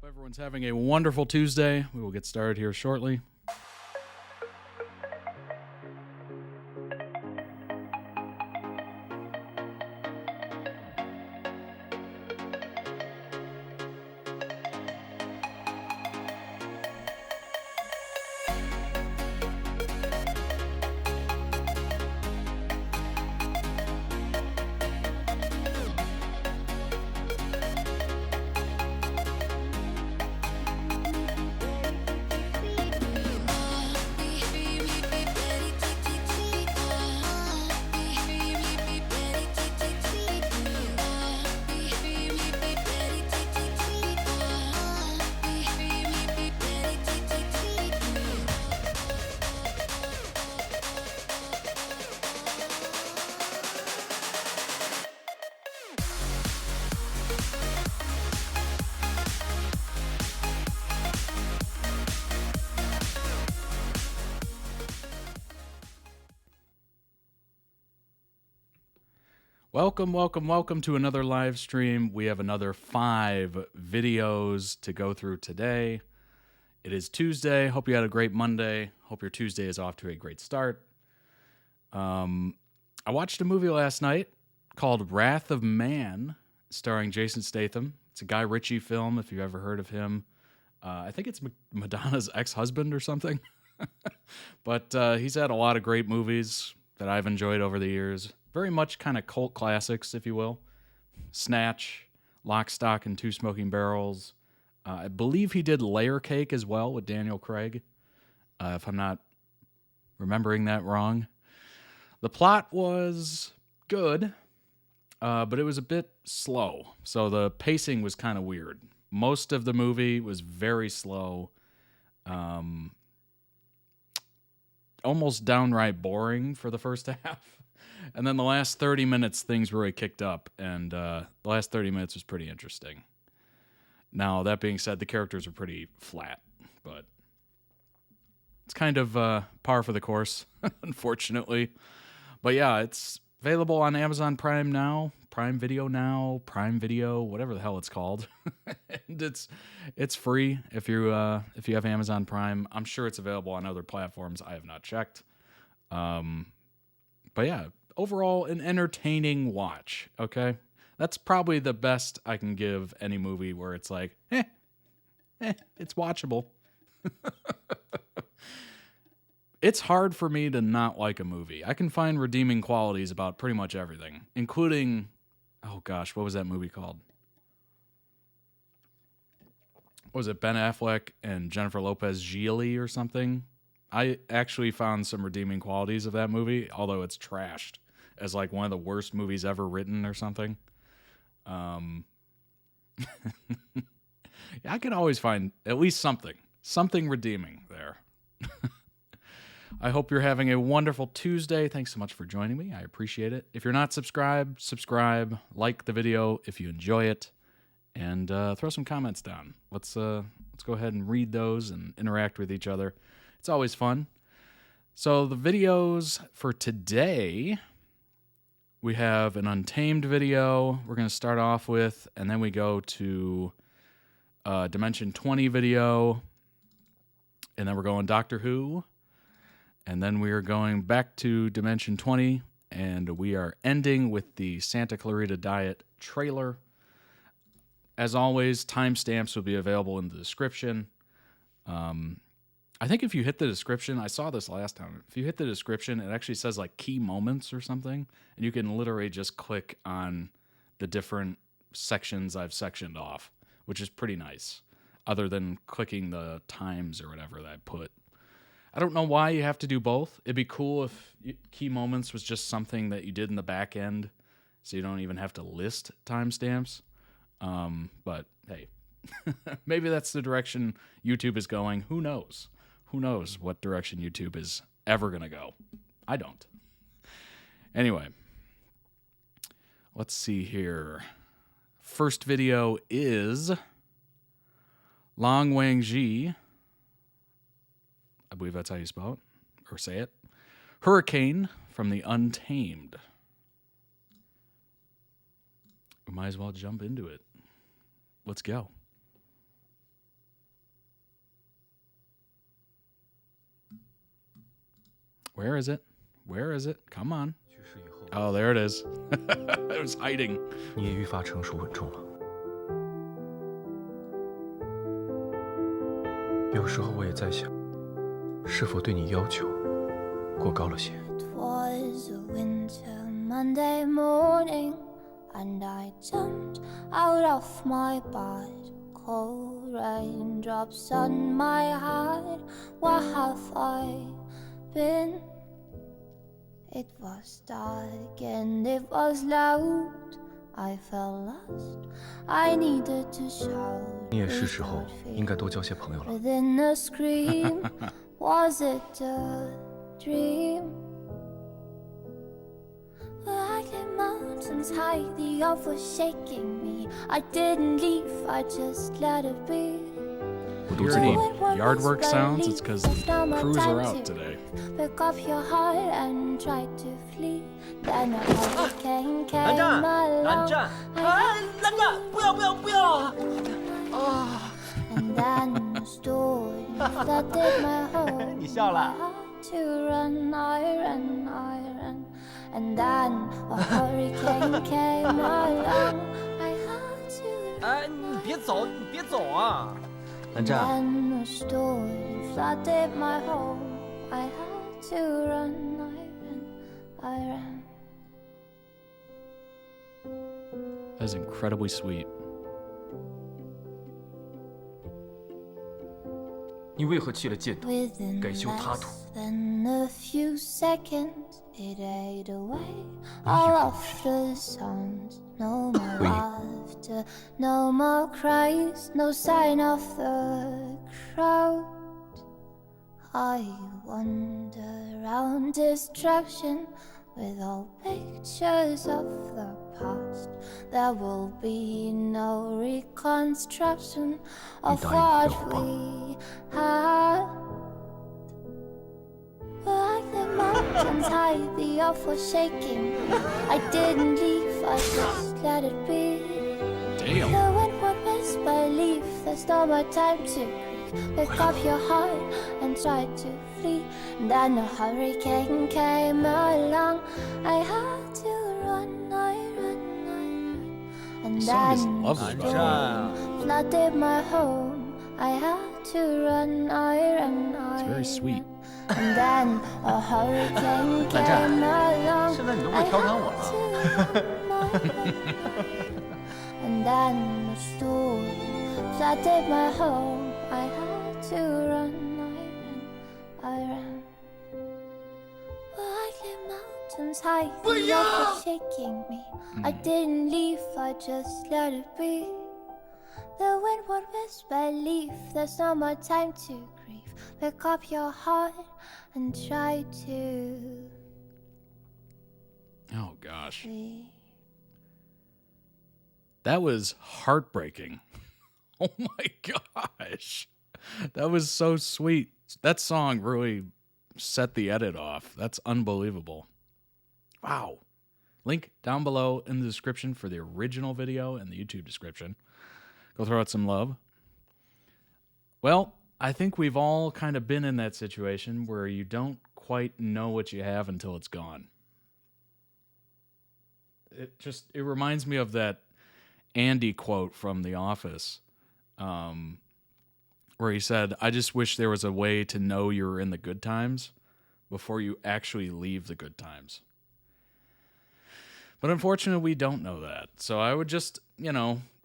Everyone's having a wonderful Tuesday. We will get started here shortly. Welcome to another live stream. We have another 5 videos to go through today. It is Tuesday. Hope you had a great Monday. Hope your Tuesday is off to a great start. I watched a movie last night called Wrath of Man, starring Jason Statham. It's a Guy Ritchie film, if you've ever heard of him. I think it's Madonna's ex-husband or something. But he's had a lot of great movies that I've enjoyed over the years. Very much kind of cult classics, if you will. Snatch, Lock, Stock, and Two Smoking Barrels. I believe he did Layer Cake as well with Daniel Craig, if I'm not remembering that wrong. The plot was good, but it was a bit slow. So the pacing was kind of weird. Most of the movie was very slow. Almost downright boring for the first half. And then the last 30 minutes, things really kicked up, and the last 30 minutes was pretty interesting. Now, that being said, the characters are pretty flat, but it's kind of par for the course, unfortunately. But yeah, it's available on Amazon Prime now, Prime Video now, Prime Video, whatever the hell it's called. And it's free if you have Amazon Prime. I'm sure it's available on other platforms. I have not checked. But yeah, overall, an entertaining watch, okay? That's probably the best I can give any movie where it's like, it's watchable. It's hard for me to not like a movie. I can find redeeming qualities about pretty much everything, including, oh gosh, what was that movie called? Was it Ben Affleck and Jennifer Lopez Gigli or something? I actually found some redeeming qualities of that movie, although it's trashed as like one of the worst movies ever written or something. Yeah, I can always find at least something redeeming there. I hope you're having a wonderful Tuesday. Thanks so much for joining me. I appreciate it. If you're not subscribed, subscribe, like the video if you enjoy it, and throw some comments down. Let's go ahead and read those and interact with each other. It's always fun. So the videos for today, we have an Untamed video we're going to start off with, and then we go to Dimension 20 video, and then we're going Doctor Who, and then we are going back to Dimension 20, and we are ending with the Santa Clarita Diet trailer. As always, timestamps will be available in the description. I think if you hit the description, I saw this last time. If you hit the description, it actually says like key moments or something, and you can literally just click on the different sections I've sectioned off, which is pretty nice, other than clicking the times or whatever that I put. I don't know why you have to do both. It'd be cool if key moments was just something that you did in the back end, so you don't even have to list timestamps. But hey, maybe that's the direction YouTube is going. Who knows? Who knows what direction YouTube is ever going to go? I don't. Anyway, let's see here. First video is Lan Wangji. I believe that's how you spell it, or say it. Hurricane from the Untamed. We might as well jump into it. Let's go. Where is it? Where is it? Come on. Oh, there it is. It was hiding. 你也愈发成熟稳重了。有时候我也在想，是否对你要求过高了些。 It was a winter Monday morning, and I jumped out of my bed. Cold raindrops on my head. Where have I been? It was dark and it was loud. I felt lost. I needed to shout. 你也是时候应该多交些朋友了。 Within a scream, was it a dream? Like the mountains high, the earth was shaking me. I didn't leave, I just let it be. You hear any yard work sounds? It's because the crews are out today. Pick up your heart and try to flee. Then a hurricane came along. 蓝湛，哎，蓝湛，不要不要不要！ And then a storm flooded my home. 你笑了。 To run, I ran, I ran. And then a hurricane came along. I had to 哎，你别走，你别走啊！蓝 And 湛， then a storm flooded my home. I had to run, I ran, I ran. That is incredibly sweet. 你为何弃了剑道， Within 改修他途？ less than a few seconds, it ate away all of the sounds. No more laughter, no more cries, no sign of the crowd. I wander around destruction with all pictures of the past. There will be no reconstruction of what we had. Like the mountains high, the earth was shaking. I didn't leave, I just let it be. Damn. The wind would whisper, leave, there's no more time to grieve. Pick up your heart and try to flee. And then a hurricane came along. I had to run, I ran, I ran. And This song is then lovely, by the way. 湛， flooded my home. I had to run, I ran, I It's very sweet. ran. And then a hurricane came along. 现在你都 I 会调侃 had 我了。 to run, I ran. And then a storm flooded my home. I had to run, I ran. Like the mountains high, the earth was shaking me. I didn't leave, I just let it be. The wind would whisper, leave, there's no more time to grieve. Pick up your heart and try to Oh, gosh. flee. That was heartbreaking. Oh, my gosh. That was so sweet. That song really set the edit off. That's unbelievable. Wow. Link down below in the description for the original video and the YouTube description. Go throw out some love. Well, I think we've all kind of been in that situation where you don't quite know what you have until it's gone. It reminds me of that Andy quote from The Office, where he said, "I just wish there was a way to know you're in the good times before you actually leave the good times." But unfortunately, we don't know that. So I would just,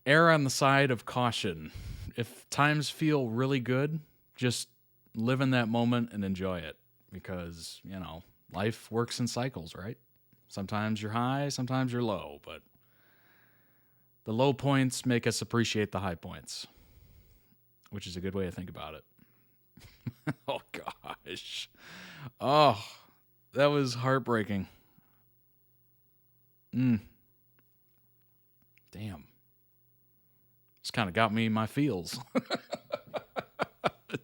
err on the side of caution. If times feel really good, just live in that moment and enjoy it. Because, life works in cycles, right? Sometimes you're high, sometimes you're low. But the low points make us appreciate the high points, which is a good way to think about it. Oh, gosh. Oh, that was heartbreaking. Damn. It's kind of got me in my feels.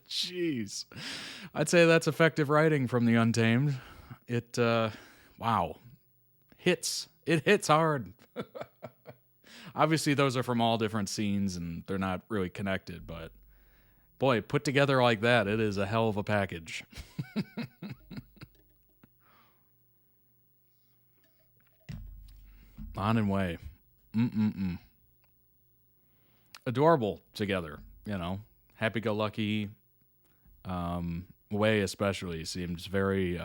Jeez. I'd say that's effective writing from the Untamed. It, wow. Hits. It hits hard. Obviously, those are from all different scenes, and they're not really connected, but boy, put together like that, it is a hell of a package. Lan and Wei. Adorable together, you know. Happy-go-lucky. Wei especially seems very,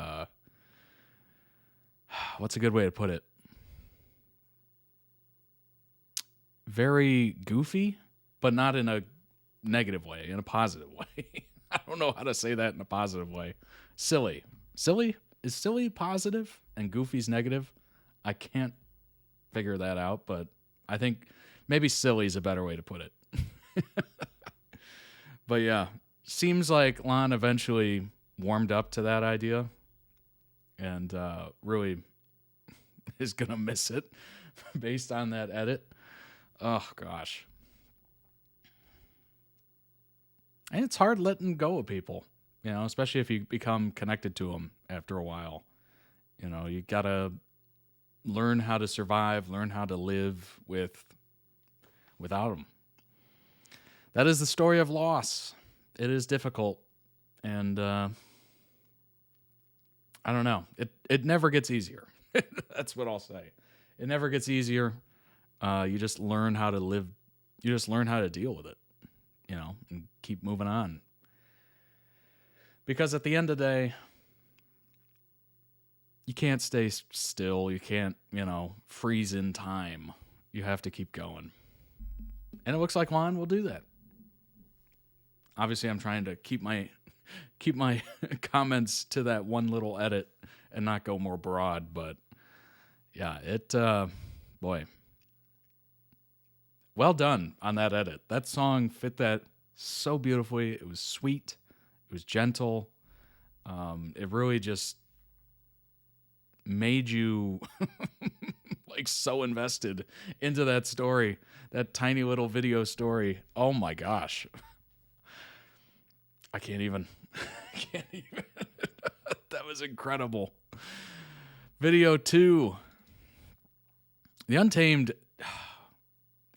what's a good way to put it? Very goofy, but not in a negative way, in a positive way. I don't know how to say that in a positive way. Silly. Silly? Is silly positive and goofy's negative? I can't figure that out, but I think maybe silly is a better way to put it. But yeah, seems like Lan eventually warmed up to that idea and really is going to miss it based on that edit. Oh, gosh. And it's hard letting go of people, you know, especially if you become connected to them after a while. You know, you got to learn how to survive, learn how to live without them. That is the story of loss. It is difficult. And I don't know. It never gets easier. That's what I'll say. It never gets easier. You just learn how to live. You just learn how to deal with it, you know, and keep moving on. Because at the end of the day, you can't stay still. You can't, you know, freeze in time. You have to keep going. And it looks like Lan will do that. Obviously, I'm trying to keep my comments to that one little edit and not go more broad, but yeah, boy. Well done on that edit. That song fit that so beautifully. It was sweet. It was gentle. It really just made you like so invested into that story, that tiny little video story. Oh my gosh. I can't even. That was incredible. Video 2. The Untamed.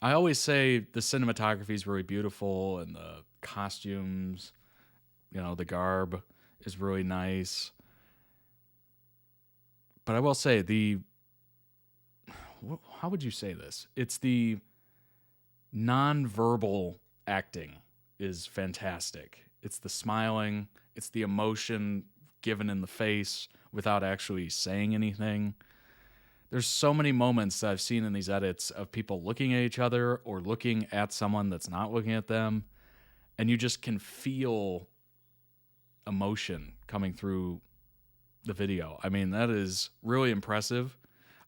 I always say the cinematography is really beautiful and the costumes, you know, the garb is really nice. But I will say how would you say this? It's the nonverbal acting is fantastic. It's the smiling, it's the emotion given in the face without actually saying anything. There's so many moments that I've seen in these edits of people looking at each other or looking at someone that's not looking at them, and you just can feel emotion coming through the video. I mean, that is really impressive.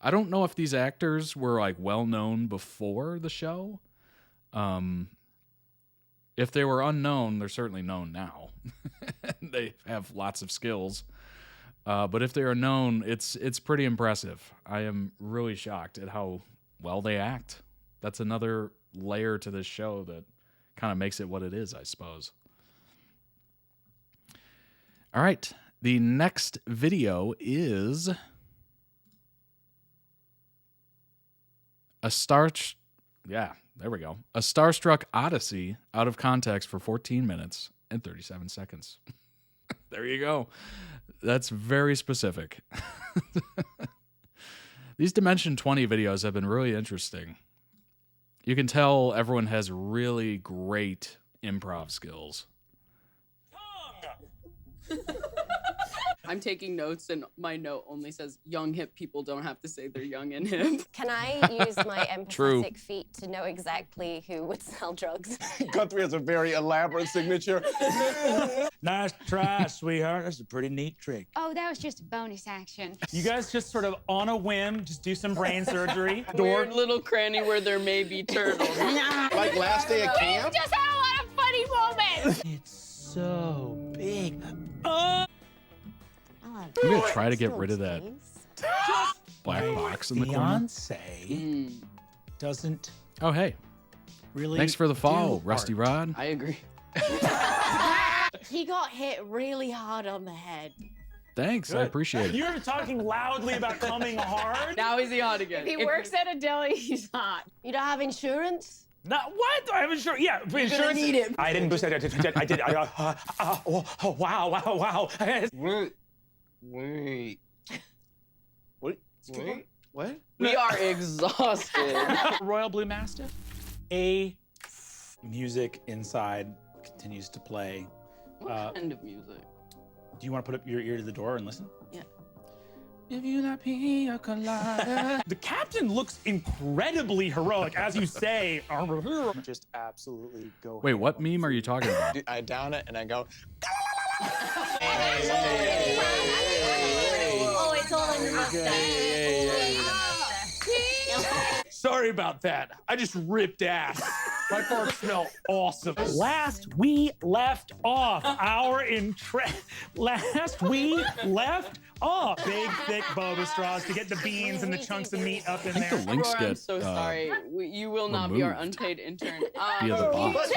I don't know if these actors were like well known before the show. If they were unknown, they're certainly known now. They have lots of skills. But if they are known, it's pretty impressive. I am really shocked at how well they act. That's another layer to this show that kind of makes it what it is, I suppose. All right. The next video is a Starstruck Odyssey out of context for 14 minutes and 37 seconds. There you go. That's very specific. These Dimension 20 videos have been really interesting. You can tell everyone has really great improv skills. I'm taking notes, and my note only says young hip people don't have to say they're young and hip. Can I use my empathetic feat to know exactly who would sell drugs? Guthrie has a very elaborate signature. Nice try, sweetheart. That's a pretty neat trick. Oh, that was just bonus action. You guys just sort of on a whim, just do some brain surgery. Weird little cranny where there may be turtles. Like last day of camp? Just had a lot of funny moments. It's so big. I'm going to try to get rid of that black box in the corner. Beyonce doesn't Oh, hey. really. Thanks for the follow, do Rusty art. Rod. I agree. He got hit really hard on the head. Thanks. I appreciate it. You're talking loudly about coming hard. Now is he hot again? If he works at a deli, he's hot. You don't have insurance? Not what? I have insurance. Yeah, insurance. need it. I didn't boost that. I did. Wow. Wait. What? What? We are exhausted. Royal Blue Mastiff. Music inside continues to play. What kind of music? Do you want to put up your ear to the door and listen? Yeah. Give you that pina colada. The captain looks incredibly heroic, as you say. Just absolutely go. Wait, what meme are you talking about? I down it and I go. Oh, it's all in the mustache. Sorry about that. I just ripped ass. My farts smell awesome. Last we left off, big, thick boba straws to get the beans and the chunks of meat up in I think there. the links Aurora, I'm get so sorry. You will not be our removed. unpaid intern. via the box.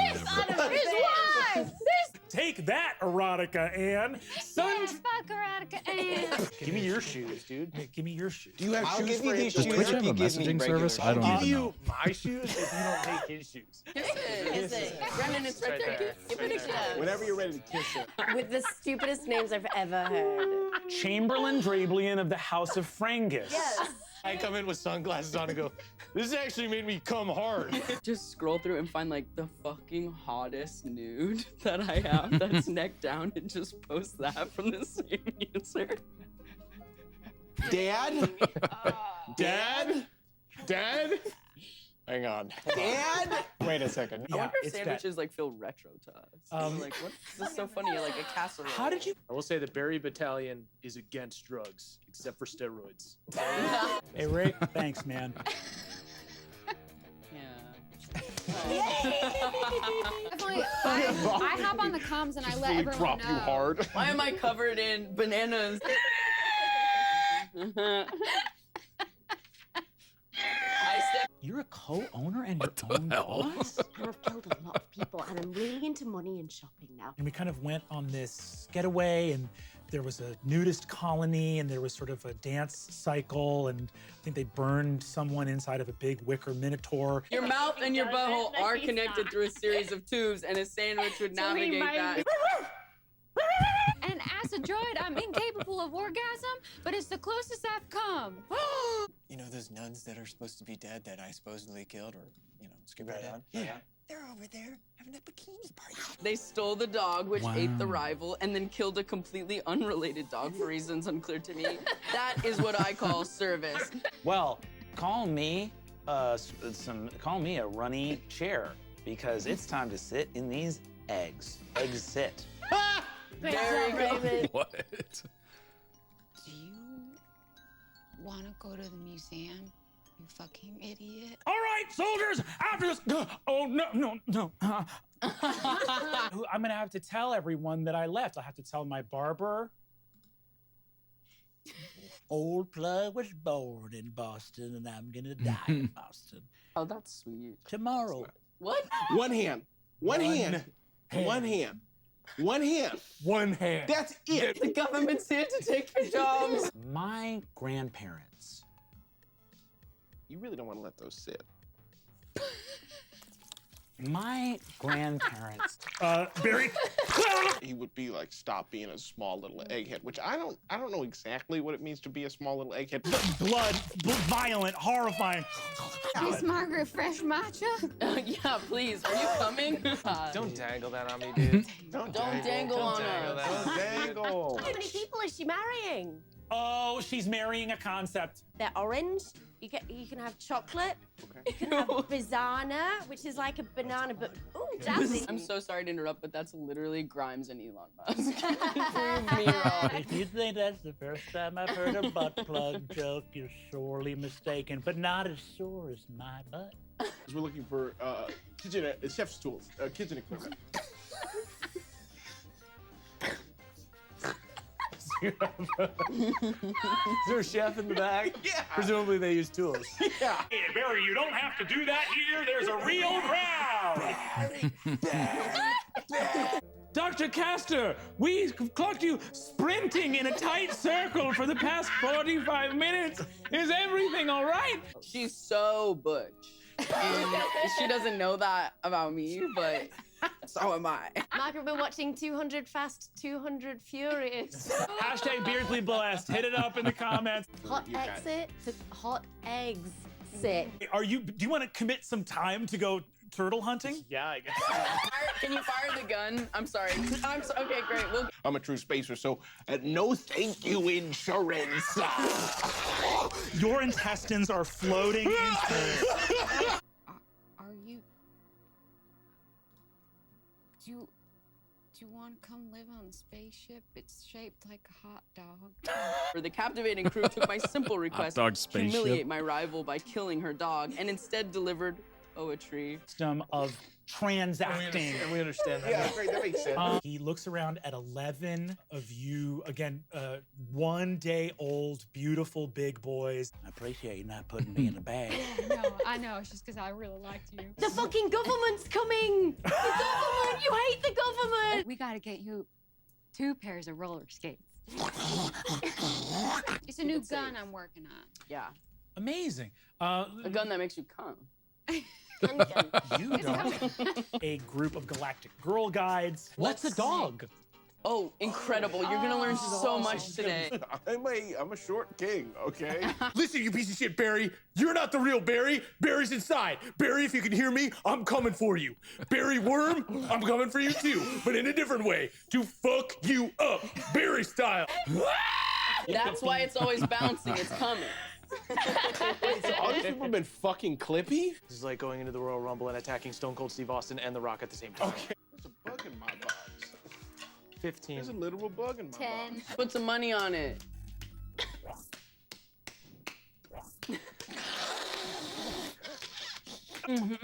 Take that, erotica Ann. Fuck erotica and. Give me your shoes, dude. Give me your shoes. Do you have I'll shoes give you for these him? Does shoes Twitch have a messaging service? I don't I'll even give you know. my shoes if you don't take his shoes. Kiss it. Brennan, it's right there. Give it a kiss. Whenever you're ready to kiss her. With the stupidest names I've ever heard. Chamberlain Drablian of the House of Frangus. Yes. I come in with sunglasses on and go, this actually made me come hard. Just scroll through and find like the fucking hottest nude that I have that's neck down and just post that from the same user. Dad? Dad? Dad? Hang on. Dad? Wait a second. I wonder if it's sandwiches like feel retro to us. Like, what? This is so funny. Like a casserole. How did you? I will say the Berry Battalion is against drugs, except for steroids. Hey, Rick, thanks, man. Definitely, I hop on the comms and I let everyone Drop know. you hard. Why am I covered in bananas? You're a co-owner and What your the own hell? boss? I've killed a lot of people and I'm really into money and shopping now. And we kind of went on this getaway, and there was a nudist colony, and there was sort of a dance cycle, and I think they burned someone inside of a big wicker minotaur. Your mouth and your butthole are connected through a series of tubes, and a sandwich would navigate that. And as a droid, I'm incapable of orgasm, but it's the closest I've come. You know those nuns that are supposed to be dead that I supposedly killed, or, scuba dead? Yeah. They're over there having a bikini party. They stole the dog, which ate the rival, and then killed a completely unrelated dog for reasons unclear to me. That is what I call service. Well, call me a runny chair, because it's time to sit in these eggs. Eggs sit. There you go. What? Do you want to go to the museum, you fucking idiot? All right, soldiers, after this. Oh, no. I'm gonna have to tell everyone that I left. I'll have to tell my barber. Old plug was born in Boston, and I'm gonna die in Boston. Oh, that's sweet. Tomorrow. What? One hand. One hand. One hand. One hand. One hand. That's it. The government's here to take your jobs. My grandparents. You really don't want to let those sit. My grandparents. Barry. He would be like, stop being a small little egghead, which I don't know exactly what it means to be a small little egghead. Blood, violent, horrifying. Is Margaret fresh matcha? Yeah, please. Are you coming? Don't dangle that on me, dude. Don't dangle on us. Don't dangle. How many people is she marrying? Oh, she's marrying a concept. They're orange. You can have chocolate. You can have bizarna, which is like a banana, but ooh, jazzy. I'm so sorry to interrupt, but that's literally Grimes and Elon Musk. Prove me wrong. If you think that's the first time I've heard a butt plug joke, you're sorely mistaken, but not as sore as my butt. We're looking for kitchen chef's tools, kitchen equipment. Is there a chef in the back? Yeah. Presumably they use tools. Yeah. Hey, Barry, you don't have to do that here. There's a real crowd. Dr. Castor, we clocked you sprinting in a tight circle for the past 45 minutes. Is everything all right? She's so butch. And she doesn't know that about me, but So am I. Margaret, been watching 200 Fast, 200 Furious. Hashtag Beardsley Blast. Hit it up in the comments. Hot exit to hot eggs. Sit. Do you want to commit some time to go turtle hunting? Yeah, I guess. Can you fire the gun? I'm sorry. Okay, great. I'm a true spacer, so no thank you insurance. Your intestines are floating in space. Are you? Do you want to come live on the spaceship? It's shaped like a hot dog. For the captivating crew took my simple request dog to spaceship. humiliate my rival by killing her dog, and instead delivered poetry. System of transacting. We understand that. Yeah, great, that makes sense. He looks around at 11 of you, again, 1 day old, beautiful big boys. I appreciate you not putting me in a bag. Yeah, no, I know. It's just because I really liked you. The fucking government's coming! The government! You hate the government! We got to get you 2 pairs of roller skates. It's a new gun I'm working on. Yeah. Amazing. A gun that makes you come. You don't. A group of galactic girl guides. What's a dog? Oh, incredible. You're gonna learn so much today. I'm a short king, okay? Listen, you piece of shit, Barry. You're not the real Barry. Barry's inside. Barry, if you can hear me, I'm coming for you. Barry Worm, I'm coming for you too, but in a different way. To fuck you up, Barry style. That's why it's always bouncing. It's coming. Wait, so all these people have been fucking Clippy? This is like going into the Royal Rumble and attacking Stone Cold Steve Austin and The Rock at the same time. Okay. There's a bug in my box. 15. There's a literal bug in my 10. box. Put some money on it. Lemon!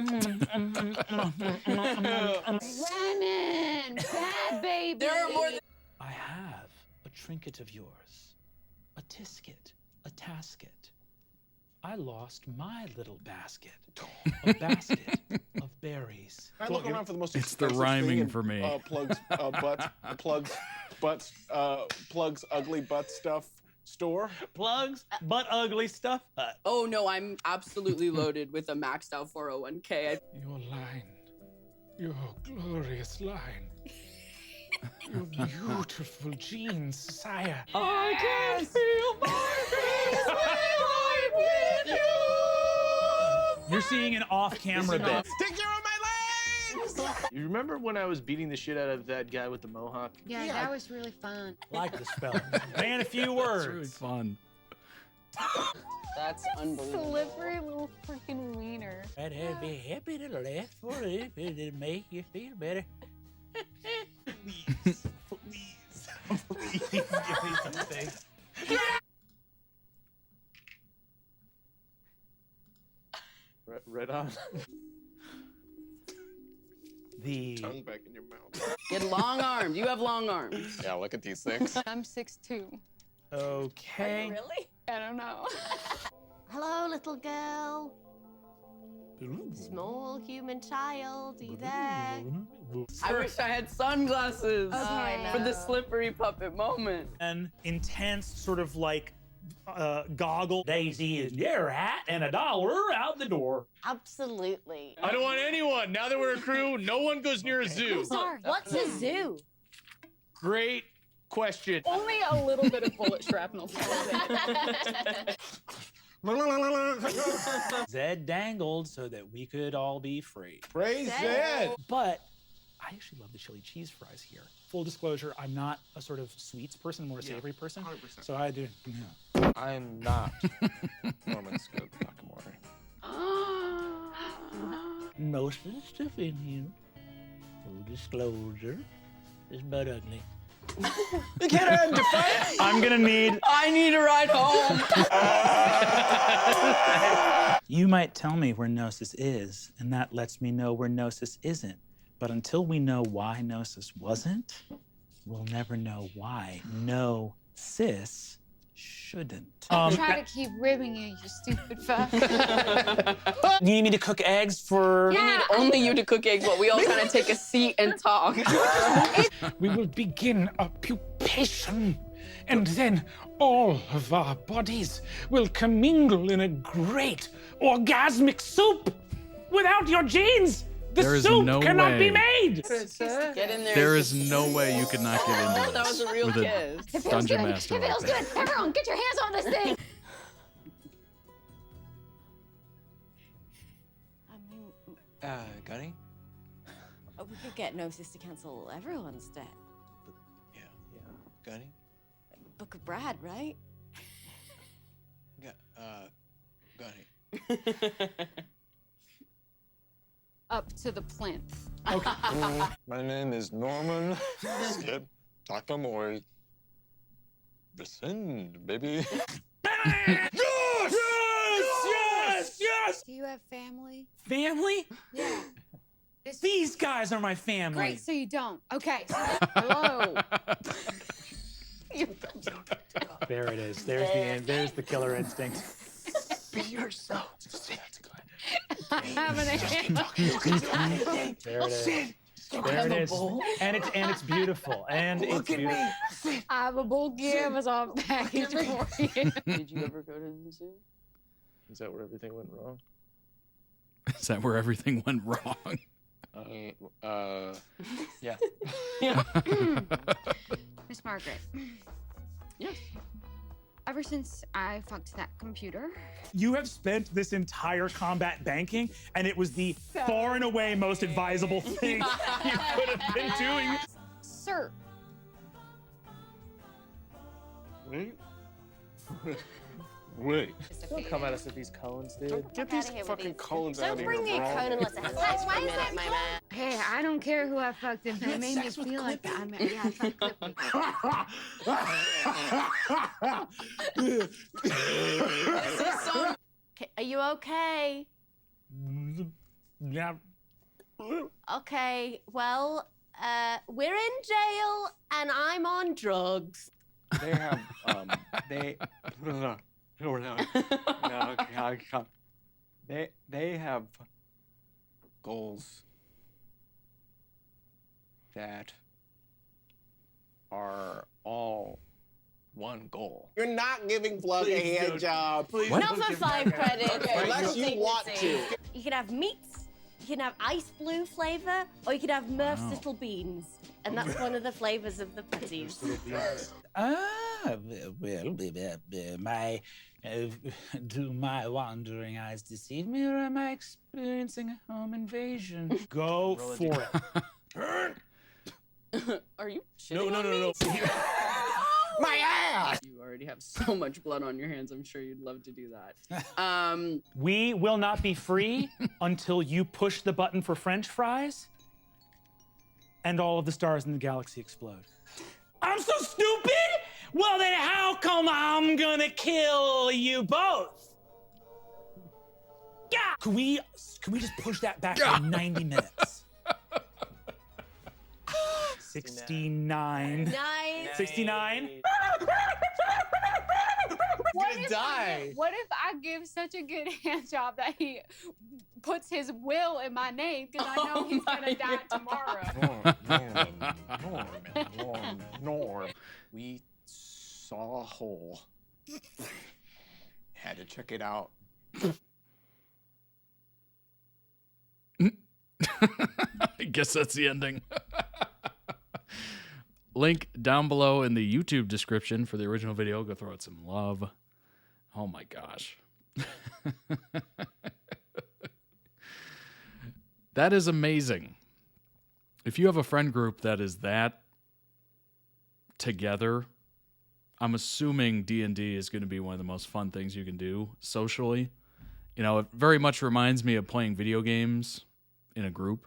Bad baby! There are more than... I have a trinket of yours, a tisket, a tasket. I lost my little basket, a basket of berries. I look around for the most It's the expensive rhyming thing and, for me. plugs, ugly butt stuff store. Plugs, but ugly stuff. Oh no, I'm absolutely loaded with a maxed out 401k. Your line, your glorious line, your beautiful genes, sire. I can feel my with you. You're seeing an off-camera bit. Take care of my legs! You remember when I was beating the shit out of that guy with the mohawk? Yeah, that was really fun. Like the spell. Man, a few words. It's really fun. That's unbelievable. Slippery little freaking wiener. I'd be happy to laugh for it if it'd make you feel better. Please, please, give me something. Right on. The Tongue back in your mouth. Get long armed. You have long arms. Yeah, look at these things. I'm 6'2". Okay. Really? I don't know. Hello, little girl. Small human child, are you there? I wish I had sunglasses Okay. for the slippery puppet moment. An intense sort of like goggle. Daisy is your hat and $1 out the door. Absolutely. I don't want anyone. Now that we're a crew, no one goes near a zoo. Sorry. What's a zoo? Great question. Only a little bit of bullet shrapnel. Zed dangled so that we could all be free. Praise Zed! But I actually love the chili cheese fries here. Full disclosure, I'm not a sort of sweets person, I'm more a savory person. 100%. So I do. Yeah. I'm not Norman Scoop Nakamori. Most of the stuff in here, full disclosure, is but ugly. You can't define. I'm gonna need. I need a ride home. You might tell me where Gnosis is, and that lets me know where Gnosis isn't. But until we know why Gnosis wasn't, we'll never know why no sis shouldn't. Try to keep ribbing you, you stupid fuck. You need me to cook eggs for? We need only you to cook eggs while we all kind of take a seat and talk. We will begin a pupation, and then all of our bodies will commingle in a great orgasmic soup. Without your genes, There is soup no cannot be way. made. Get in there. There is no way you could not get into this. That was a real with kiss. It feels Dungeon good. Master It feels like good. Everyone, get your hands on this thing. Uh, Gunny? Oh, we could get Gnosis to cancel everyone's debt. Yeah. Gunny? Book of Brad, right? Gunny. Up to the plinth. My name is Norman. Skip. Dr. Moyer. Rescind, baby. Yes! Do you have family? Family? Yeah. These guys are my family. Great, so you don't. Okay. So hello. There it is. There's the end. There's the killer instinct. Be yourself. I'm having a There it is. There it is. And it's beautiful. And it's beautiful. I have a bulky Amazon package for you. Did you ever go to the zoo? Is that where everything went wrong? Is that where everything went wrong? Yeah. Miss Margaret. Yes. Ever since I fucked that computer. You have spent this entire combat banking, and it was the far and away most advisable thing you could have been doing. Sir. Wait. Don't come at us with these cones, dude. Get these fucking cones out of here, Don't bring me a bro. cone unless it has ice for a minute, my man. Hey, I don't care who I fucked if it made me feel like that. Yeah, I fucked Clippy. Okay, are you okay? Yeah. Okay, well, we're in jail and I'm on drugs. They have, they have goals that are all one goal. You're not giving Plug a hand job. Please. Not for 5 credits. Unless you want to. You can have meats, you can have ice blue flavor, or you can have Murph's Little Beans. And that's one of the flavors of the patties. Do my wandering eyes deceive me, or am I experiencing a home invasion? Go for it. Are you shitting No. My ass! You already have so much blood on your hands. I'm sure you'd love to do that. We will not be free until you push the button for French fries and all of the stars in the galaxy explode. I'm so stupid? Well, then how come I'm gonna kill you both? Yeah. Can we just push that back by 90 minutes? 69. Nice. 69. What if I give such a good hand job that he puts his will in my name because I know he's gonna die tomorrow? Norm. We saw a hole. Had to check it out. I guess that's the ending. Link down below in the YouTube description for the original video. Go throw it some love. Oh my gosh. That is amazing. If you have a friend group that is that together, I'm assuming D&D is going to be one of the most fun things you can do socially. You know, it very much reminds me of playing video games in a group.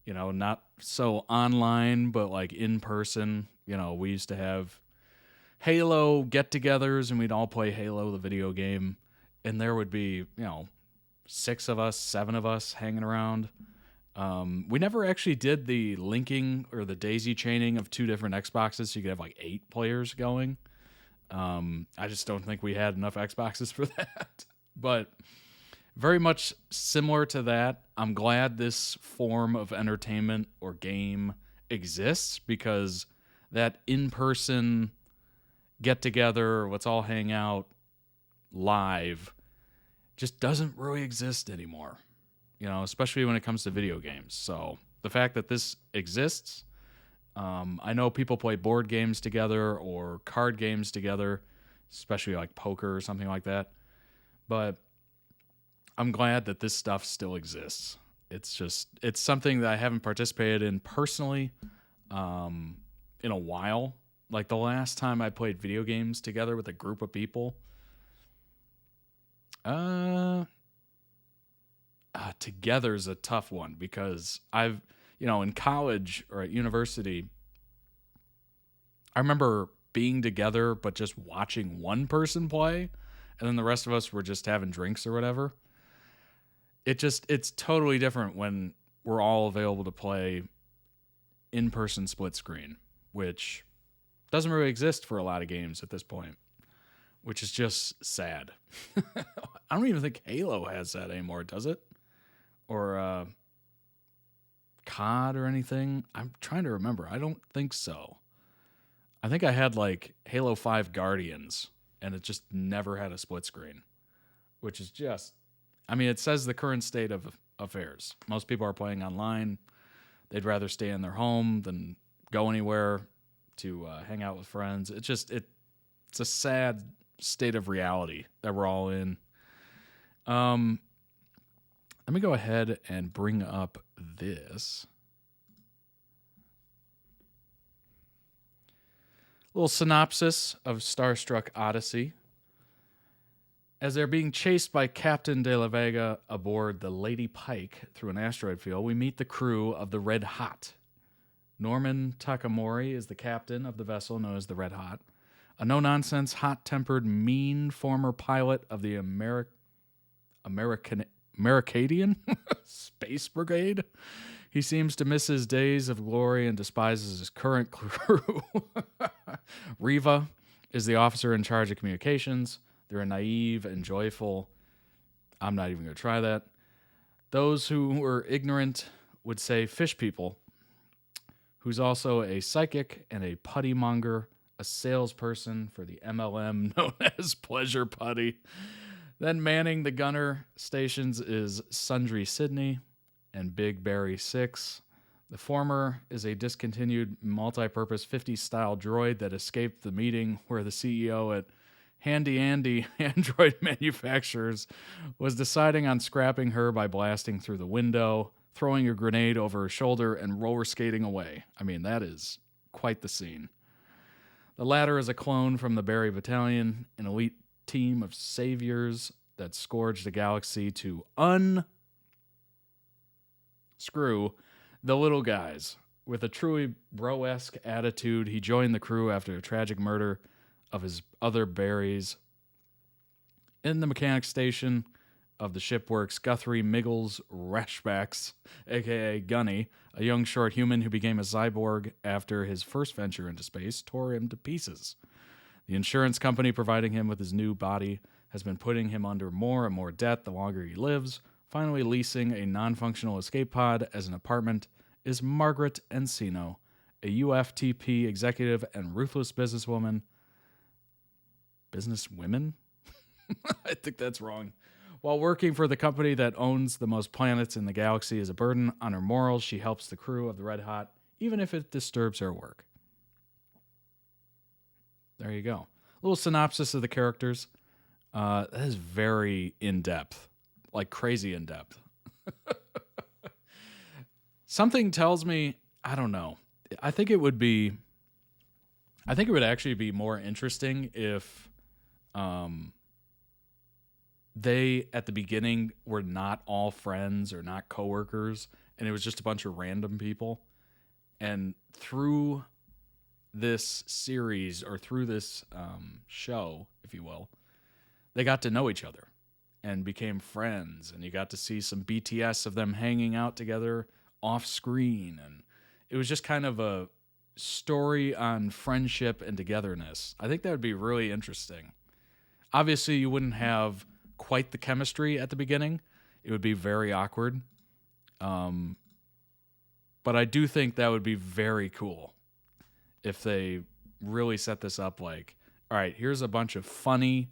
You know, not so online, but like in person. You know, we used to have Halo get-togethers, and we'd all play Halo, the video game. And there would be, 6 of us, 7 of us hanging around. We never actually did the linking or the daisy chaining of 2 different Xboxes, so you could have like 8 players going. I just don't think we had enough Xboxes for that. But very much similar to that. I'm glad this form of entertainment or game exists, because that in-person get-together, let's all hang out live, just doesn't really exist anymore. especially when it comes to video games. So the fact that this exists, I know people play board games together or card games together, especially like poker or something like that. But I'm glad that this stuff still exists. It's something that I haven't participated in personally in a while. Like the last time I played video games together with a group of people, together is a tough one because I've, in college or at university, I remember being together but just watching one person play, and then the rest of us were just having drinks or whatever. It's totally different when we're all available to play in-person split screen, which doesn't really exist for a lot of games at this point, which is just sad. I don't even think Halo has that anymore, does it? Or COD or anything? I'm trying to remember. I don't think so. I think I had like Halo 5 Guardians, and it just never had a split screen, which is just, it says the current state of affairs. Most people are playing online. They'd rather stay in their home than go anywhere to hang out with friends. It's a sad state of reality that we're all in. Let me go ahead and bring up this little synopsis of Starstruck Odyssey. As they're being chased by Captain De La Vega aboard the Lady Pike through an asteroid field, we meet the crew of the Red Hot. Norman Takamori is the captain of the vessel known as the Red Hot, a no-nonsense, hot-tempered, mean former pilot of the Maracadian Space Brigade. He seems to miss his days of glory and despises his current crew. Riva is the officer in charge of communications. They're naive and joyful. I'm not even going to try that. Those who were ignorant would say fish people, who's also a psychic and a putty monger, a salesperson for the MLM known as Pleasure Putty. Then manning the gunner stations is Sundry Sydney and Big Barry 6. The former is a discontinued multi-purpose 50s-style droid that escaped the meeting where the CEO at Handy Andy Android Manufacturers was deciding on scrapping her by blasting through the window, throwing a grenade over her shoulder, and roller skating away. That is quite the scene. The latter is a clone from the Barry Battalion, an elite team of saviors that scourged the galaxy to unscrew the little guys. With a truly bro-esque attitude, he joined the crew after a tragic murder of his other Barrys. In the mechanic station of the ship works Guthrie Miggles Rashbacks, a.k.a. Gunny, a young short human who became a cyborg after his first venture into space tore him to pieces. The insurance company providing him with his new body has been putting him under more and more debt the longer he lives. Finally leasing a non-functional escape pod as an apartment is Margaret Encino, a UFTP executive and ruthless businesswoman. Businesswomen? I think that's wrong. While working for the company that owns the most planets in the galaxy as a burden on her morals, she helps the crew of the Red Hot, even if it disturbs her work. There you go. A little synopsis of the characters. That is very in-depth. Like crazy in-depth. Something tells me, I don't know. I think it would actually be more interesting if they, at the beginning, were not all friends or not coworkers, and it was just a bunch of random people. And through this series, or through this show, if you will, they got to know each other and became friends, and you got to see some BTS of them hanging out together off screen, and it was just kind of a story on friendship and togetherness. I think that would be really interesting. Obviously, you wouldn't have quite the chemistry at the beginning. It would be very awkward. But I do think that would be very cool if they really set this up like, all right, here's a bunch of funny,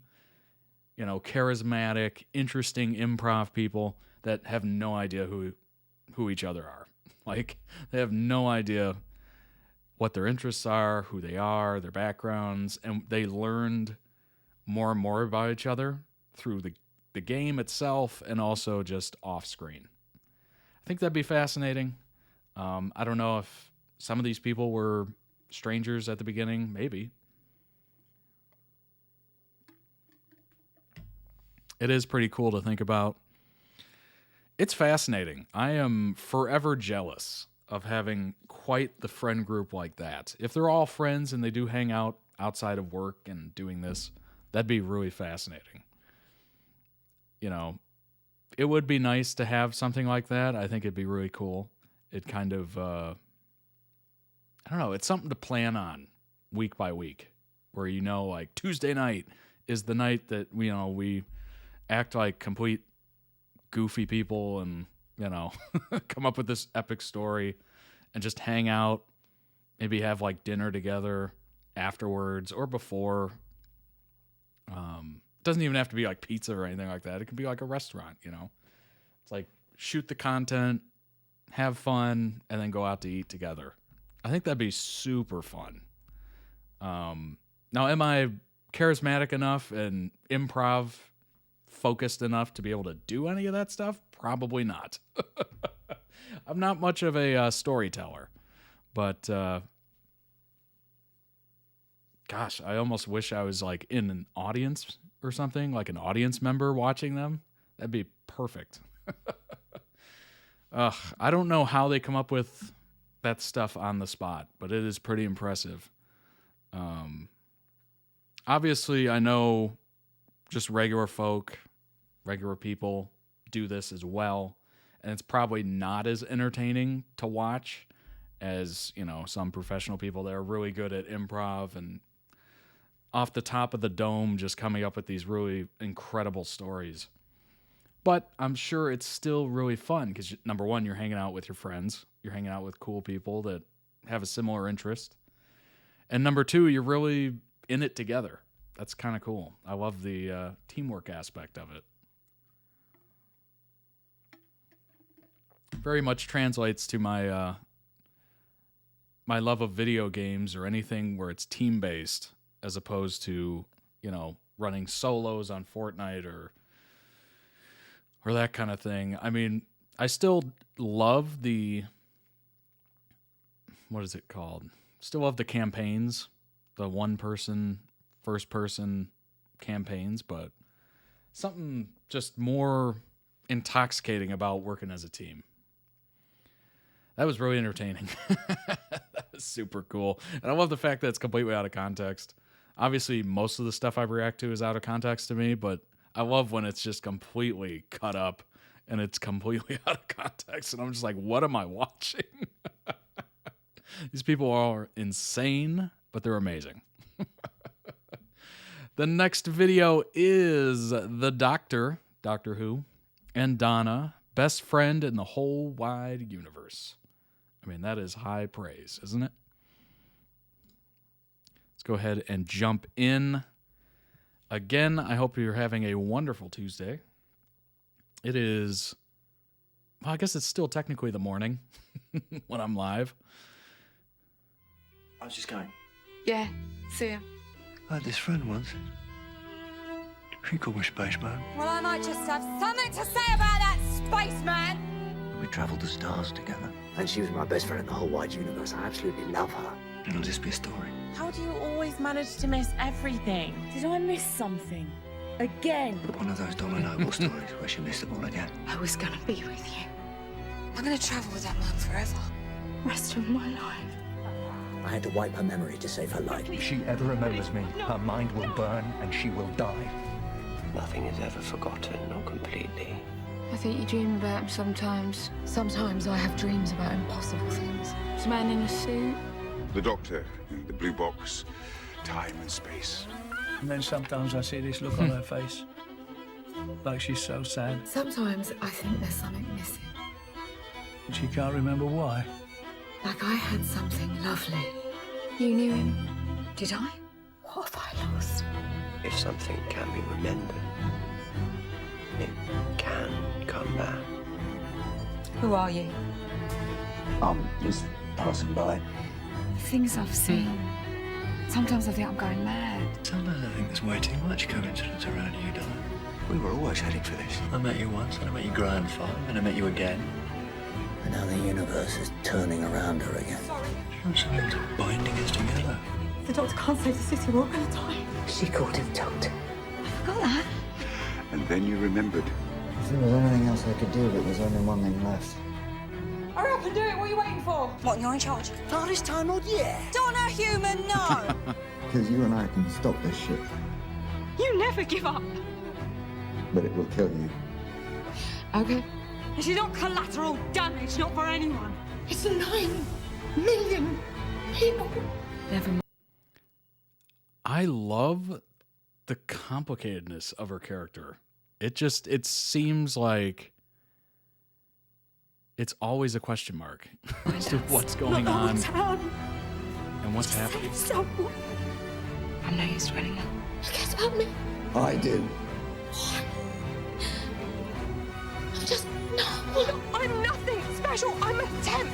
charismatic, interesting improv people that have no idea who each other are. Like, they have no idea what their interests are, who they are, their backgrounds, and they learned more and more about each other through the game itself and also just off screen. I think that'd be fascinating. I don't know if some of these people were strangers at the beginning, maybe. It is pretty cool to think about. It's fascinating. I am forever jealous of having quite the friend group like that. If they're all friends and they do hang out outside of work and doing this, that'd be really fascinating. You know, it would be nice to have something like that. I think it'd be really cool. It kind of, I don't know, it's something to plan on week by week, where, you know, like Tuesday night is the night that, you know, we act like complete goofy people and, you know, come up with this epic story and just hang out, maybe have like dinner together afterwards or before. Doesn't even have to be like pizza or anything like that. It can be like a restaurant, you know. It's like shoot the content, have fun, and then go out to eat together. I think that'd be super fun. Now, am I charismatic enough and improv focused enough to be able to do any of that stuff? Probably not. I'm not much of a storyteller, but gosh, I almost wish I was like in an audience or something, like an audience member watching them. That'd be perfect. I don't know how they come up with that stuff on the spot, but it is pretty impressive. Obviously, I know just regular folk, regular people do this as well, and it's probably not as entertaining to watch as, you know, some professional people that are really good at improv and off the top of the dome just coming up with these really incredible stories. But I'm sure it's still really fun because, number one, you're hanging out with your friends. You're hanging out with cool people that have a similar interest. And number two, you're really in it together. That's kind of cool. I love the teamwork aspect of it. Very much translates to my my love of video games or anything where it's team-based as opposed to, you know, running solos on Fortnite or that kind of thing. I mean, I still love the, what is it called? Still love the campaigns, the one-person, first-person campaigns, but something just more intoxicating about working as a team. That was really entertaining. That was super cool. And I love the fact that it's completely out of context. Obviously, most of the stuff I react to is out of context to me, but I love when it's just completely cut up and it's completely out of context. And I'm just like, what am I watching? These people are insane, but they're amazing. The next video is the Doctor, Doctor Who, and Donna, best friend in the whole wide universe. I mean, that is high praise, isn't it? Let's go ahead and jump in. Again, I hope you're having a wonderful Tuesday. It is, well, I guess it's still technically the morning when I'm live. I was just going. Yeah, see ya. I had this friend once. She called me Spaceman. Well, I might just have something to say about that spaceman. We travelled the stars together. And she was my best friend in the whole wide universe. I absolutely love her. It'll just be a story. How do you always manage to miss everything? Did I miss something? Again? One of those Donna Noble stories where she missed it all again. I was gonna be with you. I'm gonna travel with that man forever. Rest of my life. I had to wipe her memory to save her life. If she ever remembers me, her mind will burn and she will die. Nothing is ever forgotten, not completely. I think you dream about him sometimes. Sometimes I have dreams about impossible things. This man in a suit. The Doctor, the blue box, time and space. And then sometimes I see this look on her face. Like she's so sad. Sometimes I think there's something missing. And she can't remember why. Like I had something lovely. You knew him. Did I? What have I lost? If something can be remembered, it can come now. Who are you? I'm just passing by. The things I've seen. Sometimes I think I'm going mad. Sometimes I think there's way too much coincidence around you, Donna. We were always heading for this. I met you once, and I met your grandfather, and I met you again. And now the universe is turning around her again. Something's binding us together. The doctor can't save the city. We're all going to die. She called him doctor. I forgot that. And then you remembered. If there was anything else I could do, but there's only one thing left. Hurry up and do it. What are you waiting for? What, you're in charge? Hardest time of year. Donna, human, no. Because you and I can stop this shit, You never give up. but it will kill you. Okay. This is not collateral damage, not for anyone. It's 9 million people. Never mind. I love the complicatedness of her character. It seems like it's always a question mark as to what's going on and what's happening. I'm not used to winning now. Who cares about me? I do. I'm just no. I'm nothing special. I'm a temp.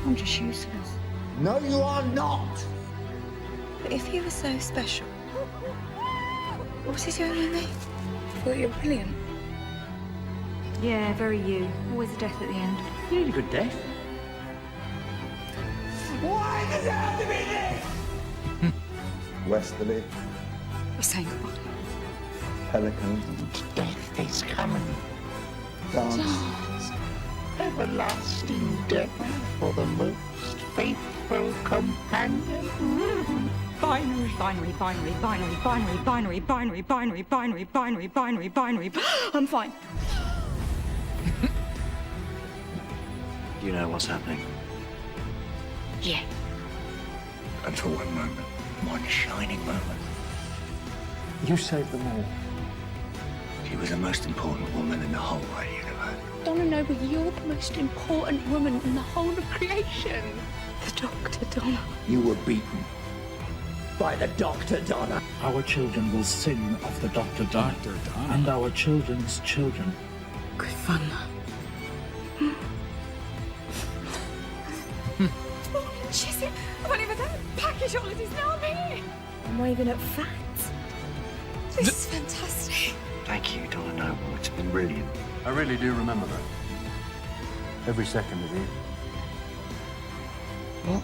I'm just useless. No, you are not. But if you were so special, what was he doing with me? I thought you were brilliant. Yeah, very you. Always a death at the end. You need a good death. Why does it have to be this? Westerly, We're saying goodbye. Pelican, Death is coming. Dance. Everlasting death for the most faithful companion. Binary, binary, binary, binary, binary, binary, binary, binary, binary, binary, binary, binary. I'm fine. You know what's happening. Yeah. And for one moment, One shining moment. you saved them all. She was the most important woman in the whole wide universe. Donna, no, but you're the most important woman in the whole of creation. The Doctor, Donna. You were beaten by the Doctor, Donna. Our children will sing of the Dr. Donna. Dr. Donna. And our children's children. Good fun. She's here. I've only ever done a package holidays. Now I'm here. I'm waving at facts. This is fantastic. Thank you, Donna Noble. It's been brilliant. I really do remember that. Every second of it. What?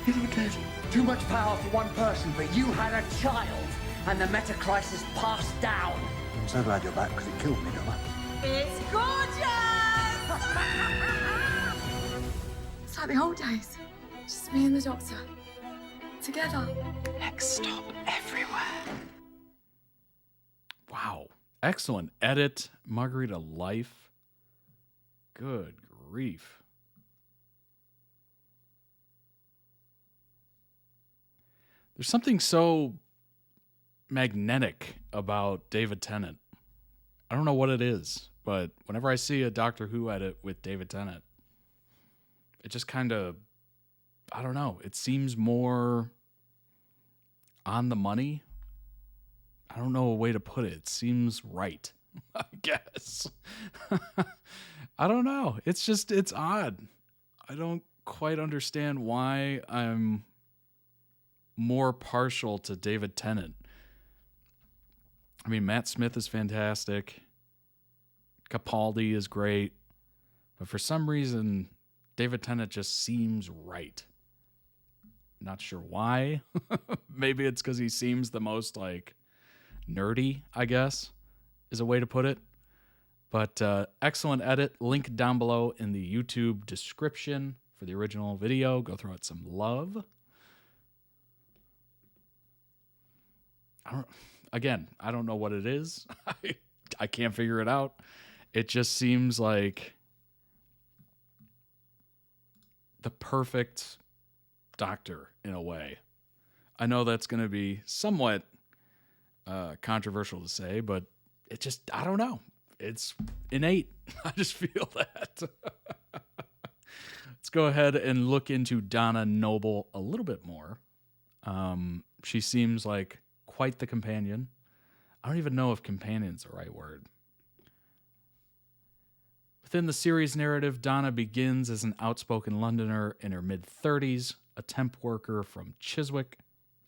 You were dead. Too much power for one person, but you had a child, and the meta crisis passed down. I'm so glad you're back because it killed me, Donna. It's gorgeous! It's like the old days. Just me and the Doctor. Together. Next stop everywhere. Wow. Excellent edit. Margaritalife. Good grief. There's something so magnetic about David Tennant. I don't know what it is, but whenever I see a Doctor Who edit with David Tennant, it just kind of, I don't know, it seems more on the money. I don't know a way to put it. It seems right, I guess. I don't know. It's odd. I don't quite understand why I'm more partial to David Tennant. I mean, Matt Smith is fantastic. Capaldi is great. But for some reason, David Tennant just seems right. Not sure why. Maybe it's because he seems the most, like, nerdy, I guess, is a way to put it. But excellent edit. Link down below in the YouTube description for the original video. Go throw it some love. I don't know what it is. I can't figure it out. It just seems like the perfect Doctor in a way. I know that's going to be somewhat controversial to say, but it just, I don't know. It's innate. I just feel that. Let's go ahead and look into Donna Noble a little bit more. She seems like quite the companion. I don't even know if companion's the right word. Within the series narrative, Donna begins as an outspoken Londoner in her mid-30s, a temp worker from Chiswick,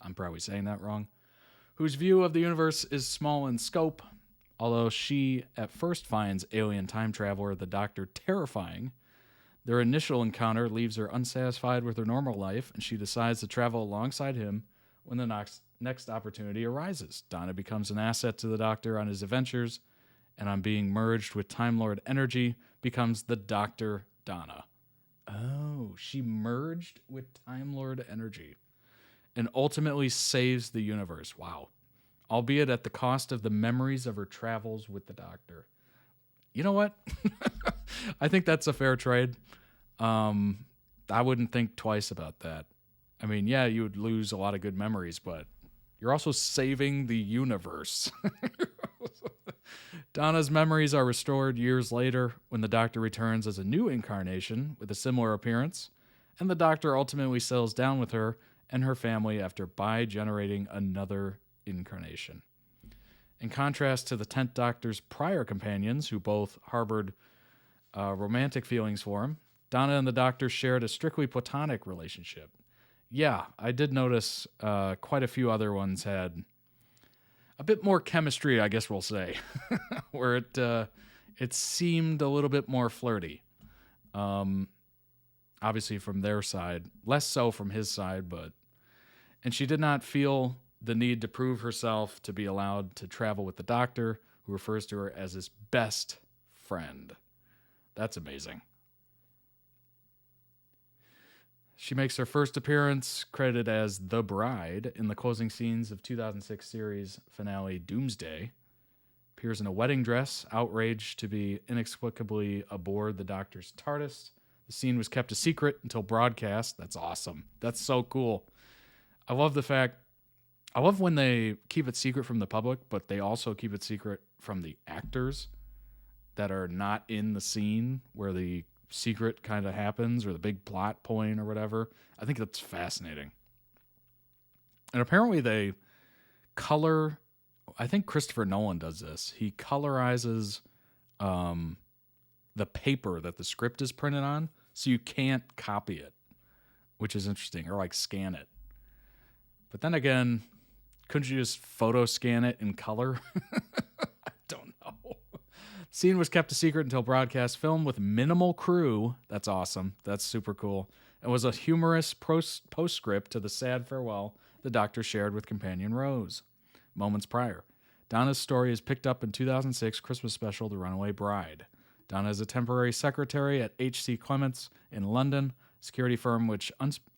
I'm probably saying that wrong, whose view of the universe is small in scope. Although she at first finds alien time traveler the Doctor terrifying, their initial encounter leaves her unsatisfied with her normal life, and she decides to travel alongside him when the next opportunity arises. Donna becomes an asset to the Doctor on his adventures, and on being merged with Time Lord energy, becomes the Dr. Donna. Oh, she merged with Time Lord energy and ultimately saves the universe. Wow. Albeit at the cost of the memories of her travels with the Doctor. You know what? I think that's a fair trade. I wouldn't think twice about that. I mean, yeah, you would lose a lot of good memories, but you're also saving the universe. Donna's memories are restored years later when the Doctor returns as a new incarnation with a similar appearance, and the Doctor ultimately settles down with her and her family after bi-generating another incarnation. In contrast to the 10th Doctor's prior companions, who both harbored romantic feelings for him, Donna and the Doctor shared a strictly platonic relationship. Yeah, I did notice quite a few other ones had a bit more chemistry, I guess we'll say, where it seemed a little bit more flirty. Obviously from their side, less so from his side, and she did not feel the need to prove herself to be allowed to travel with the Doctor, who refers to her as his best friend. That's amazing. She makes her first appearance, credited as the Bride, in the closing scenes of 2006 series finale Doomsday. Appears in a wedding dress, outraged to be inexplicably aboard the Doctor's TARDIS. The scene was kept a secret until broadcast. That's awesome. That's so cool. I love when they keep it secret from the public, but they also keep it secret from the actors that are not in the scene where the secret kind of happens, or the big plot point or whatever. I think that's fascinating. And apparently they color, I think Christopher Nolan does this. He colorizes the paper that the script is printed on, so you can't copy it, which is interesting, or like scan it. But then again, couldn't you just photo scan it in color? I don't know. Scene was kept a secret until broadcast, filmed with minimal crew. That's awesome. That's super cool. It was a humorous postscript to the sad farewell the Doctor shared with companion Rose moments prior. Donna's story is picked up in 2006 Christmas special, The Runaway Bride. Donna is a temporary secretary at H.C. Clements in London, a security firm which,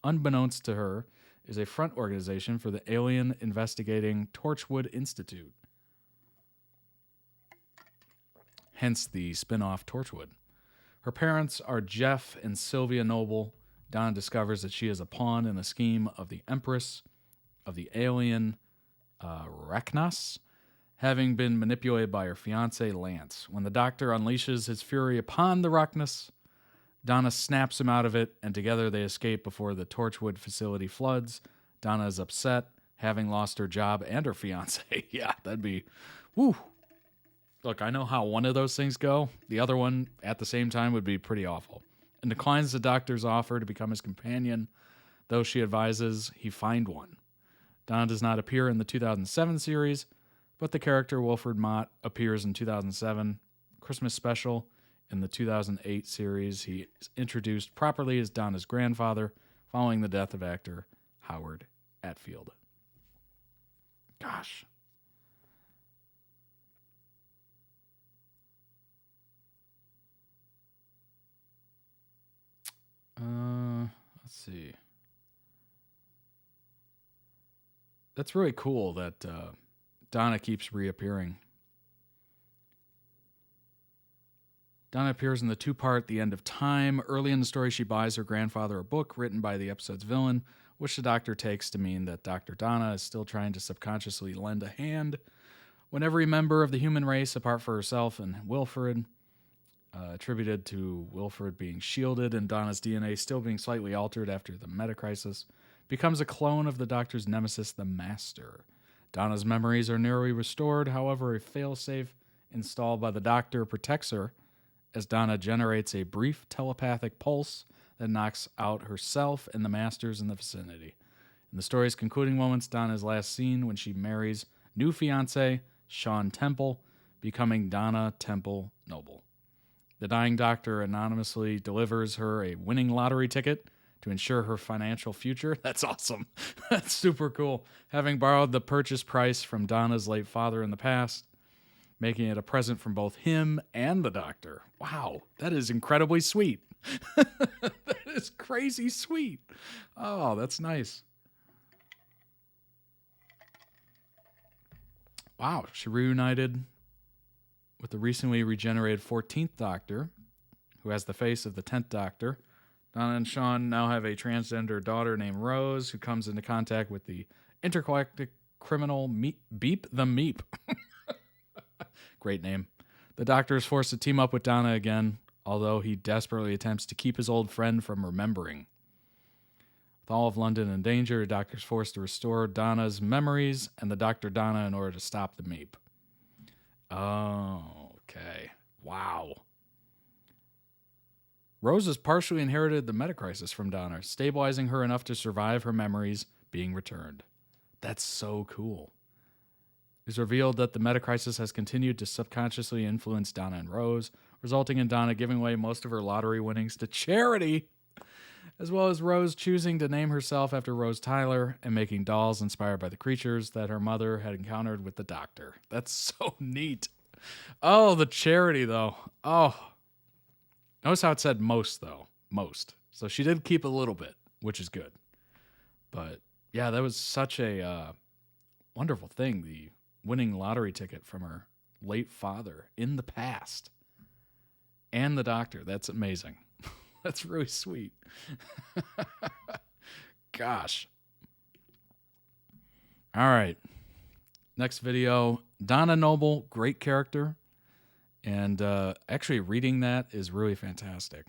unbeknownst to her, is a front organization for the alien investigating Torchwood Institute. Hence the spin-off Torchwood. Her parents are Jeff and Sylvia Noble. Donna discovers that she is a pawn in a scheme of the Empress of the alien Reknas, having been manipulated by her fiancé Lance. When the Doctor unleashes his fury upon the Reknas, Donna snaps him out of it, and together they escape before the Torchwood facility floods. Donna is upset, having lost her job and her fiancé. Yeah, that'd be... Woo! Look, I know how one of those things go. The other one, at the same time, would be pretty awful. And declines the Doctor's offer to become his companion, though she advises he find one. Donna does not appear in the 2007 series, but the character Wilfred Mott appears in 2007 Christmas special. In the 2008 series, he is introduced properly as Donna's grandfather, following the death of actor Howard Atfield. Gosh. Let's see. That's really cool that Donna keeps reappearing. Donna appears in the two-part The End of Time. Early in the story, she buys her grandfather a book written by the episode's villain, which the Doctor takes to mean that Dr. Donna is still trying to subconsciously lend a hand when every member of the human race, apart from herself and Wilfred, attributed to Wilfred being shielded and Donna's DNA still being slightly altered after the meta-crisis, becomes a clone of the Doctor's nemesis, the Master. Donna's memories are nearly restored, however, a failsafe installed by the Doctor protects her as Donna generates a brief telepathic pulse that knocks out herself and the masters in the vicinity. In the story's concluding moments, Donna is last seen when she marries new fiancé Sean Temple, becoming Donna Temple Noble. The dying doctor anonymously delivers her a winning lottery ticket to ensure her financial future. That's awesome. That's super cool. Having borrowed the purchase price from Donna's late father in the past, making it a present from both him and the doctor. Wow, that is incredibly sweet. That is crazy sweet. Oh, that's nice. Wow, she reunited with the recently regenerated 14th Doctor, who has the face of the 10th Doctor. Donna and Sean now have a transgender daughter named Rose, who comes into contact with the intergalactic criminal Beep the Meep. Great name. The Doctor is forced to team up with Donna again, although he desperately attempts to keep his old friend from remembering. With all of London in danger, the Doctor is forced to restore Donna's memories and the Dr. Donna in order to stop the Meep. Oh, okay. Wow. Rose has partially inherited the metacrisis from Donna, stabilizing her enough to survive her memories being returned. That's so cool. It's revealed that the metacrisis has continued to subconsciously influence Donna and Rose, resulting in Donna giving away most of her lottery winnings to charity, as well as Rose choosing to name herself after Rose Tyler and making dolls inspired by the creatures that her mother had encountered with the Doctor. That's so neat. Oh, the charity, though. Oh. Notice how it said most, though. Most. So she did keep a little bit, which is good. But, yeah, that was such a wonderful thing, the winning lottery ticket from her late father in the past. And the Doctor. That's amazing. That's really sweet. Gosh. All right. Next video. Donna Noble, great character. And actually reading that is really fantastic.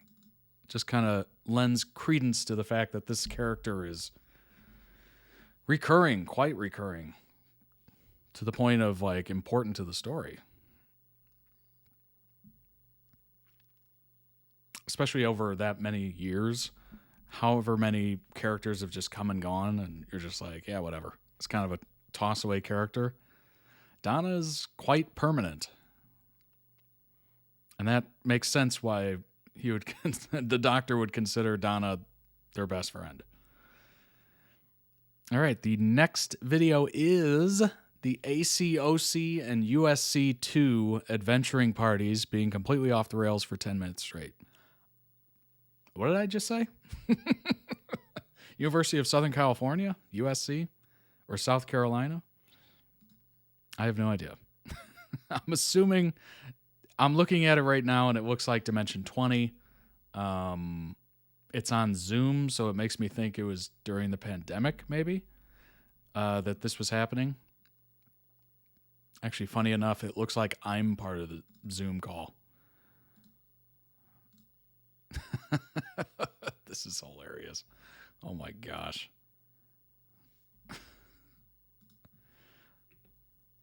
Just kind of lends credence to the fact that this character is recurring, quite recurring, to the point of like important to the story. Especially over that many years, however many characters have just come and gone, and you're just like, yeah, whatever. It's kind of a toss-away character. Donna is quite permanent. And that makes sense why he would the Doctor would consider Donna their best friend. All right, the next video is the ACOC and USC 2 adventuring parties being completely off the rails for 10 minutes straight. What did I just say? University of Southern California, USC, or South Carolina? I have no idea. I'm assuming, I'm looking at it right now and it looks like Dimension 20. It's on Zoom, so it makes me think it was during the pandemic, maybe, that this was happening. Actually, funny enough, it looks like I'm part of the Zoom call. This is hilarious. Oh my gosh.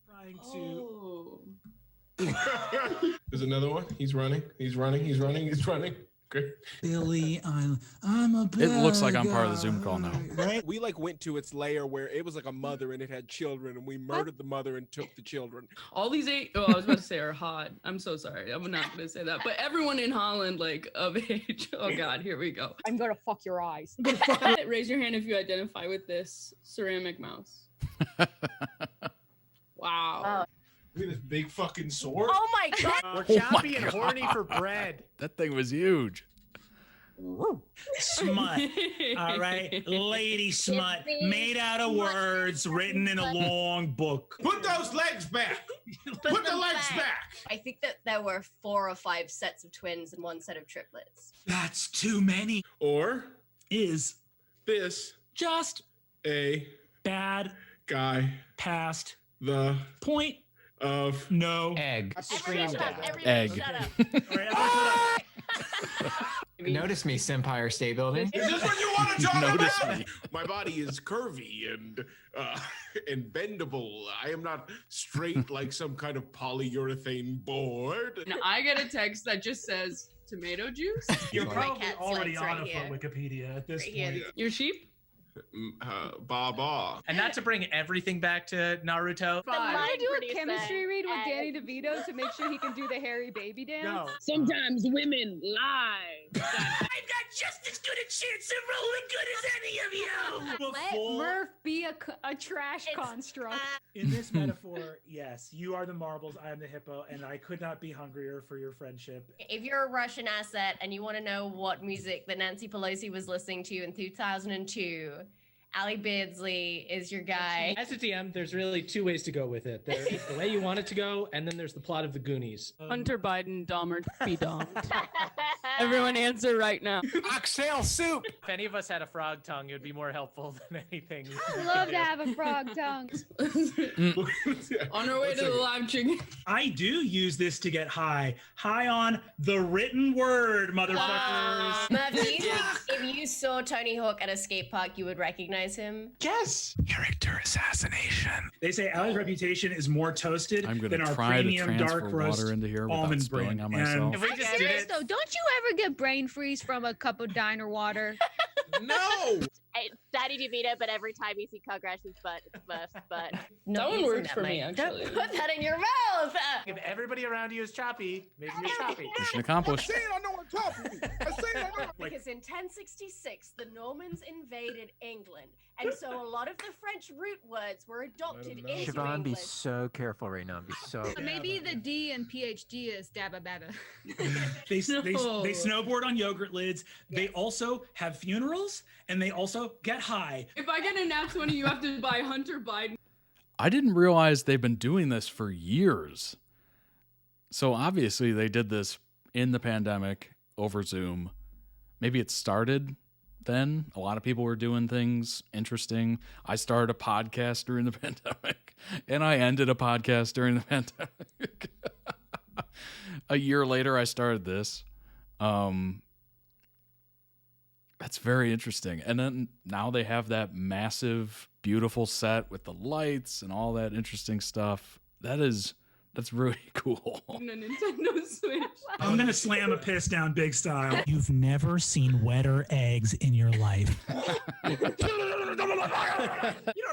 Trying to. There's another one. He's running. He's running. He's running. He's running. Great. Billy, I'm a bad It looks like I'm part of the Zoom call now. Right? We like went to its lair where it was like a mother and it had children, and we murdered the mother and took the children. All these I was about to say are hot. I'm so sorry. I'm not going to say that. But everyone in Holland, like, of age. Oh, God, here we go. I'm going to fuck your eyes. Raise your hand if you identify with this ceramic mouse. Wow. Look at this big fucking sword. Oh my God. We're Oh my choppy and horny for bread. That thing was huge. Smut. All right. Lady smut. Made out of words, written in a long book. Put those legs back. Put the legs back. I think that there were 4 or 5 sets of twins and 1 set of triplets. That's too many. Or Is this just a bad guy past the point of no egg. Everybody shut up. Egg. Shut up. Notice me, Senpai State Building. Is this what you want to talk Notice about? me. My body is curvy and bendable. I am not straight like some kind of polyurethane board. And I get a text that just says tomato juice. You're probably cat's already legs on right a here. foot Wikipedia at this Right here. point. Your sheep? Ba. And not to bring everything back to Naruto. I want to do a Pretty chemistry sad. read with Danny DeVito to make sure he can do the hairy baby dance. No. Sometimes women lie. I've got just as good a chance of rolling good as any of you. Let Murph be a trash construct. In this metaphor, yes, you are the marbles, I am the hippo, and I could not be hungrier for your friendship. If you're a Russian asset and you want to know what music that Nancy Pelosi was listening to in 2002, Ali Beardsley is your guy. As a DM, there's really two ways to go with it. There's the way you want it to go, and then there's the plot of the Goonies. Hunter Biden, Dahmer, be donged. Everyone answer right now. Oxtail soup. If any of us had a frog tongue, it would be more helpful than anything. I'd love to have a frog tongue. On our way to the live chicken. I do use this to get high. High on the written word, motherfuckers. Murph, do you think if you saw Tony Hawk at a skate park, you would recognize him? Yes. Character assassination. They say Ali's reputation is more toasted I'm than gonna our try to premium transfer dark roast water into here without almond spilling bread. on myself. If we just did it, though, don't you ever get brain freeze from a cup of diner water? No. It's Daddy DeVito, but every time you see Congress's butt, it's Murph's butt. That one works for me, actually. Don't put that in your mouth! if everybody around you is choppy, maybe you're choppy. Mission accomplished. Say it, I know what talking about. I say it, I know. Because in 1066, the Normans invaded England, and so a lot of the French root words were adopted into Siobhan, be English. so careful right now. Be so. Maybe the D in PhD is dabba babba. They snowboard on yogurt lids. They also have funerals, and they also get high. If I get a nat 20, you have to buy Hunter Biden. I didn't realize they've been doing this for years. So obviously they did this in the pandemic over Zoom. Maybe it started then. A lot of people were doing things interesting. I started a podcast during the pandemic, and I ended a podcast during the pandemic. A year later, I started this. That's very interesting. And then now they have that massive, beautiful set with the lights and all that interesting stuff. That's really cool. And a Nintendo Switch. I'm gonna slam a piss down big style. You've never seen wetter eggs in your life. You don't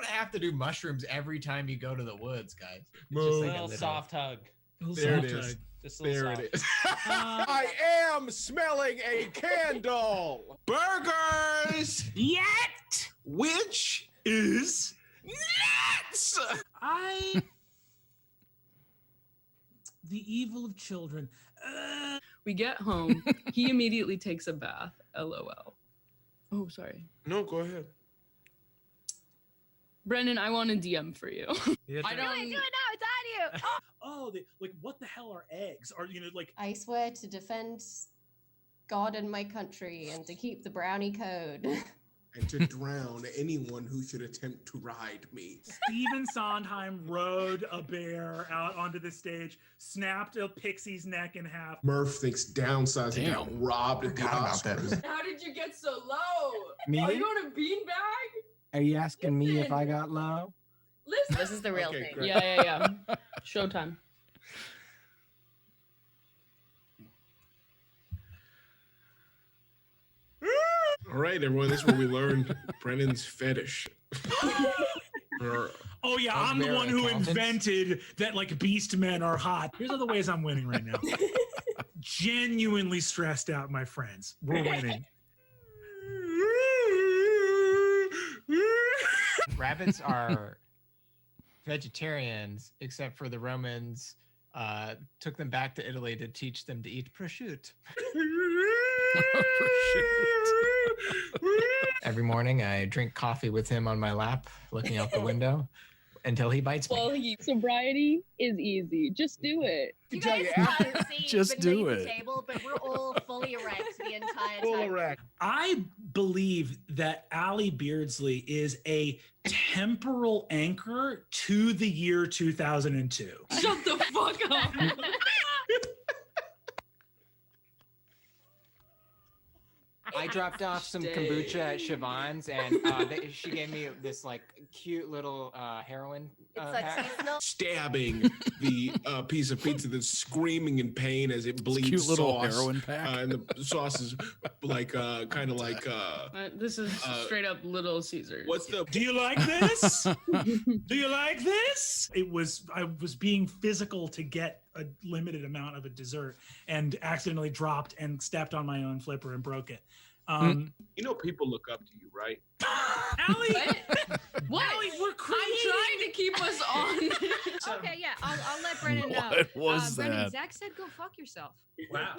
have to do mushrooms every time you go to the woods, guys. It's just A like little soft hug. There it is. Just a little There soft. it is. I am smelling a candle. Burgers. Yet, Which is nuts. The evil of children. We get home. He immediately takes a bath. LOL. Oh, sorry. No, go ahead. Brendan, I want a DM for you. I Do it now. It's on you. Oh, what the hell are eggs? Are I swear to defend God and my country and to keep the brownie code. And to drown anyone who should attempt to ride me. Stephen Sondheim rode a bear out onto the stage, snapped a pixie's neck in half. Murph thinks downsizing got robbed at the Forgot about that. Oscars. How did you get so low? Me? Are you on a beanbag? Are you asking me if I got low? Listen. This is the real Okay, thing. great. Yeah. Showtime. All right, everyone, this is where we learned Brennan's fetish. Oh yeah, I'm the one who invented that beast men are hot. Here's all the ways I'm winning right now. Genuinely stressed out, my friends. We're winning. Rabbits are vegetarians, except for the Romans took them back to Italy to teach them to eat prosciutto. Every morning, I drink coffee with him on my lap, looking out the window, until he bites me. Well, sobriety is easy. Just do it. You guys can't see Just beneath do the it. table, but we're all fully erect the entire Full time. erect. I believe that Ali Beardsley is a temporal anchor to the year 2002. Shut the fuck up. I dropped off some kombucha at Siobhan's, and she gave me this like cute little heroin pack. Stabbing the piece of pizza that's screaming in pain as it bleeds cute little sauce. heroin pack. And the sauce is like kind of like. This is straight up Little Caesars. What's the? Do you like this? Do you like this? I was being physical to get a limited amount of a dessert and accidentally dropped and stepped on my own flipper and broke it. You know, people look up to you, right? Allie, What? Allie, we're I'm trying to keep us on. Okay, yeah, I'll let Brennan know. What was Brennan, that? Zach said go fuck yourself. Wow.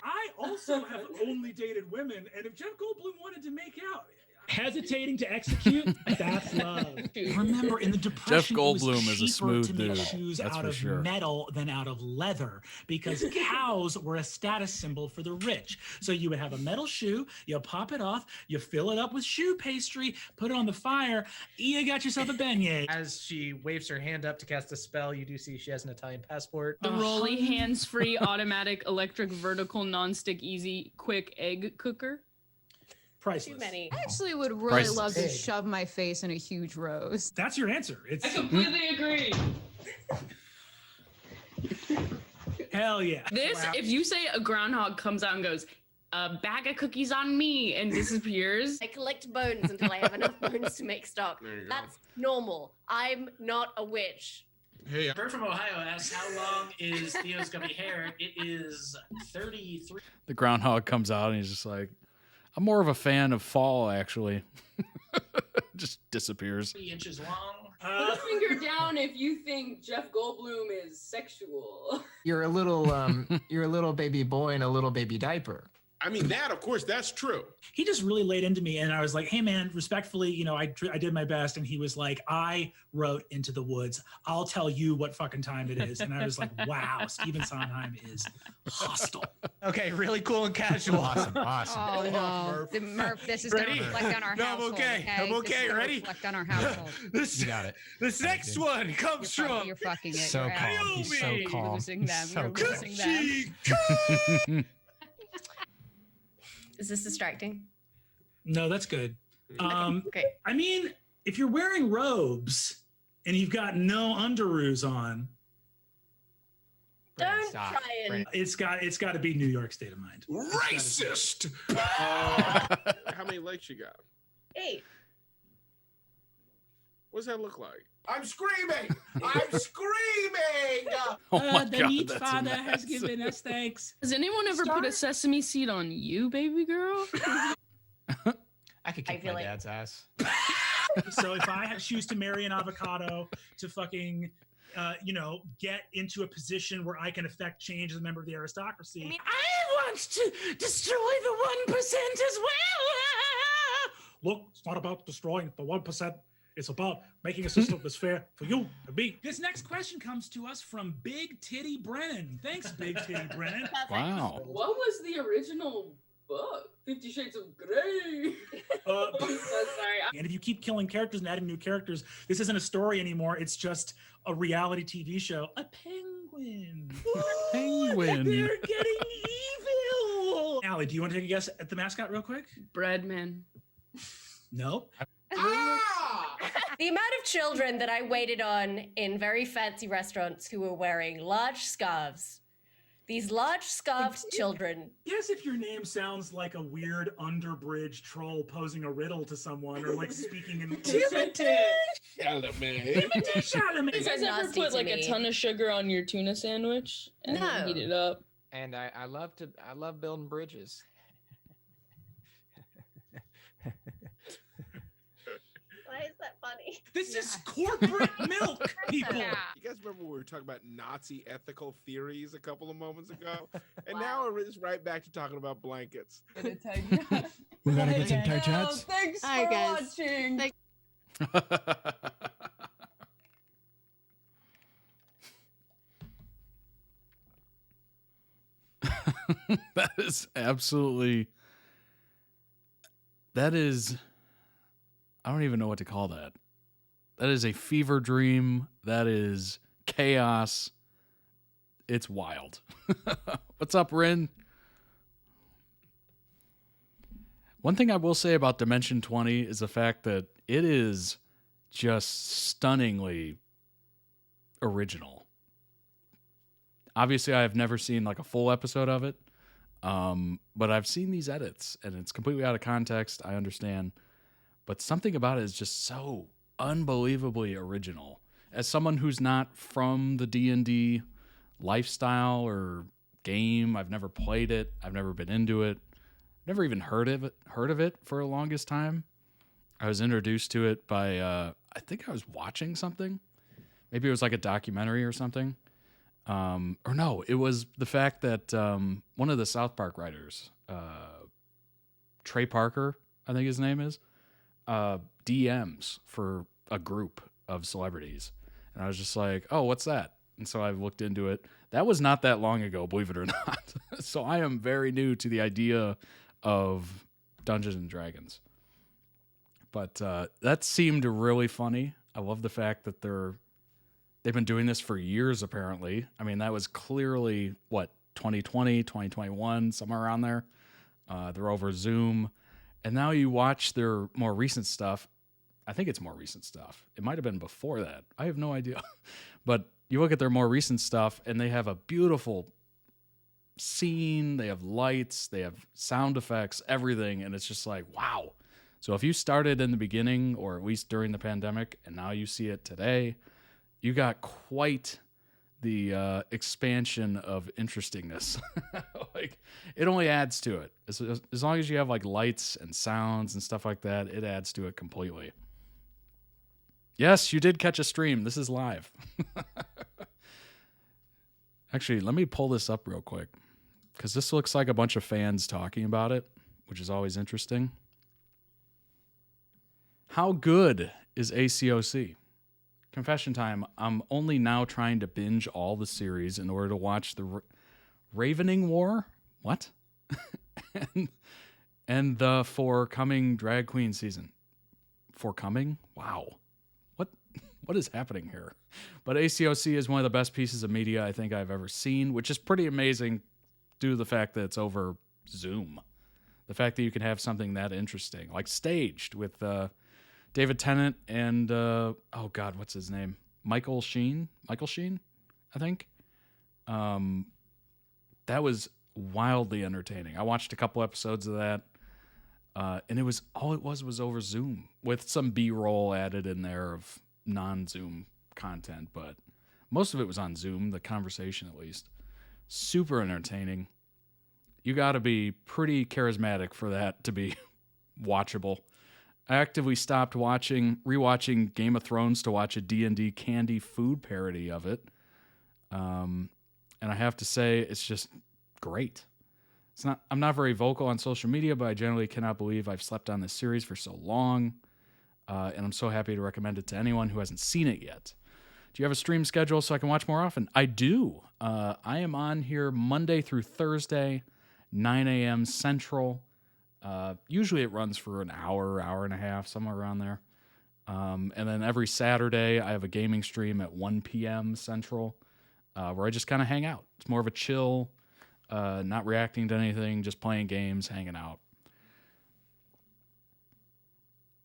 I also have only dated women, and if Jeff Goldblum wanted to make out, hesitating to execute, that's love. Remember, in the Depression, Goldblum it was is a cheaper smooth to make dude, shoes that's out for of sure. metal than out of leather because cows were a status symbol for the rich. So you would have a metal shoe, you pop it off, you fill it up with shoe pastry, put it on the fire, you got yourself a beignet. As she waves her hand up to cast a spell, you do see she has an Italian passport. The Rolly hands-free automatic electric vertical non-stick easy quick egg cooker. Priceless. Too many. I actually would really Priceless. love to Egg. shove my face in a huge rose. That's your answer. It's I completely agree. hell yeah. This, Wow. if you say a groundhog comes out and goes, a bag of cookies on me, and disappears. I collect bones until I have enough bones to make stock. There you go. That's normal. I'm not a witch. Hey, Bird from Ohio asks, how long is Theo's gummy hair? It is 33. The groundhog comes out and he's just like, I'm more of a fan of fall, actually. Just disappears. 3 inches long. Put a finger down if you think Jeff Goldblum is sexual. You're a little baby boy in a little baby diaper. I mean, that, of course, that's true. He just really laid into me, and I was like, hey man, respectfully, you know, I did my best. And he was like, I wrote Into the Woods. I'll tell you what fucking time it is. And I was like, wow, Stephen Sondheim is hostile. Okay, really cool and casual. Awesome. Oh no, Murph, this is going to Ready? reflect on our No, I'm household. okay. I'm This okay. is gonna Ready? Reflect on our household. This, You got it. This next one comes from You're fucking it. So You're out. calm. He's so Naoui. You're calm. losing He's them. so You're calm. losing them. Is this distracting? No, that's good. Okay. I mean, if you're wearing robes and you've got no underoos on, Don't Stop. try and. it's got to be New York state of mind. Racist. How many legs you got? 8. What's that look like? I'm screaming! I'm screaming! Oh my The God, neat that's father has massive. given us thanks. Has anyone ever put a sesame seed on you, baby girl? I could I kick feel my like- dad's ass. So if I choose to marry an avocado to fucking, get into a position where I can affect change as a member of the aristocracy, I want to destroy the 1% as well. Look, it's not about destroying the 1%. It's about making a system that's fair for you and me. This next question comes to us from Big Titty Brennan. Thanks, Big Titty Brennan. Wow. What was the original book? 50 Shades of Grey. Uh, I'm so sorry. And if you keep killing characters and adding new characters, this isn't a story anymore. It's just a reality TV show. A penguin. Penguin. They're getting evil. Allie, do you want to take a guess at the mascot real quick? Breadman. Nope. The amount of children that I waited on in very fancy restaurants who were wearing large scarves. These large scarved children. Guess if your name sounds like a weird underbridge troll posing a riddle to someone or like speaking in Chalamet. Chalamet. You guys ever nasty put to like a me. ton of sugar on your tuna sandwich and then No. heat it up? And I love building bridges. Why is that funny? This is corporate milk, people. Yeah. You guys remember when we were talking about Nazi ethical theories a couple of moments ago? And now we're just right back to talking about blankets. We gotta get some tight chats. Thanks Hi, for guys. watching. Thank- That is absolutely. That is. I don't even know what to call that. That is a fever dream. That is chaos. It's wild. What's up, Rin? One thing I will say about Dimension 20 is the fact that it is just stunningly original. Obviously, I have never seen like a full episode of it, but I've seen these edits, and it's completely out of context. I understand, but something about it is just so unbelievably original. As someone who's not from the D&D lifestyle or game, I've never played it. I've never been into it. Never even heard of it for the longest time. I was introduced to it by I think I was watching something. Maybe it was like a documentary or something. Or no, it was the fact that one of the South Park writers, Trey Parker, I think his name is, DMs for a group of celebrities. And I was just like, oh, what's that? And so I looked into it. That was not that long ago, believe it or not. So I am very new to the idea of Dungeons and Dragons. But that seemed really funny. I love the fact that they've been doing this for years, apparently. I mean, that was clearly, 2020, 2021, somewhere around there. They're over Zoom. And now you watch their more recent stuff. I think it's more recent stuff. It might have been before that. I have no idea. But you look at their more recent stuff, and they have a beautiful scene. They have lights. They have sound effects, everything. And it's just like, wow. So if you started in the beginning, or at least during the pandemic, and now you see it today, you got quite the expansion of interestingness. Like, it only adds to it. As long as you have like lights and sounds and stuff like that, it adds to it completely. Yes, you did catch a stream. This is live. Actually, let me pull this up real quick, because this looks like a bunch of fans talking about it, which is always interesting. How good is ACOC? Confession time, I'm only now trying to binge all the series in order to watch the Ravening War? What? and the forthcoming drag queen season. Forthcoming? Wow. What is happening here? But ACOC is one of the best pieces of media I think I've ever seen, which is pretty amazing due to the fact that it's over Zoom. The fact that you can have something that interesting, like staged with David Tennant and, oh God, what's his name? Michael Sheen, I think. That was wildly entertaining. I watched a couple episodes of that, and it was over Zoom with some B-roll added in there of non-Zoom content, but most of it was on Zoom, the conversation at least. Super entertaining. You got to be pretty charismatic for that to be watchable. I actively stopped rewatching Game of Thrones to watch a D&D candy food parody of it. And I have to say, it's just great. I'm not very vocal on social media, but I generally cannot believe I've slept on this series for so long. And I'm so happy to recommend it to anyone who hasn't seen it yet. Do you have a stream schedule so I can watch more often? I do. I am on here Monday through Thursday, 9 a.m. Central. Usually it runs for an hour and a half, somewhere around there. And then every Saturday I have a gaming stream at 1 p.m. Central, where I just kind of hang out. It's more of a chill, not reacting to anything, just playing games, hanging out.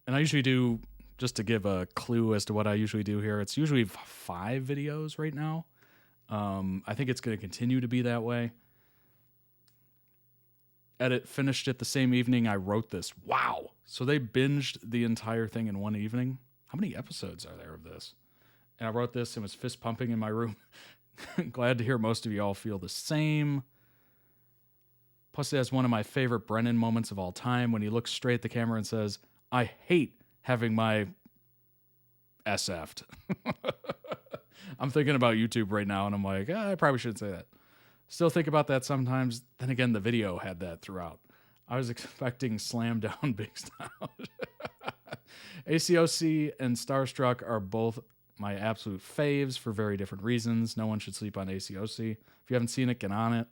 And I usually do, just to give a clue as to what I usually do here, it's usually 5 videos right now. I think it's going to continue to be that way. Edit finished it the same evening I wrote this. Wow. So they binged the entire thing in one evening. How many episodes are there of this? And I wrote this and was fist pumping in my room. Glad to hear most of you all feel the same. Plus, it has one of my favorite Brennan moments of all time when he looks straight at the camera and says, I hate having my SF'd. I'm thinking about YouTube right now, and I'm like, I probably shouldn't say that. Still think about that sometimes. Then again, the video had that throughout. I was expecting slam down big style. ACOC and Starstruck are both my absolute faves for very different reasons. No one should sleep on ACOC. If you haven't seen it, get on it.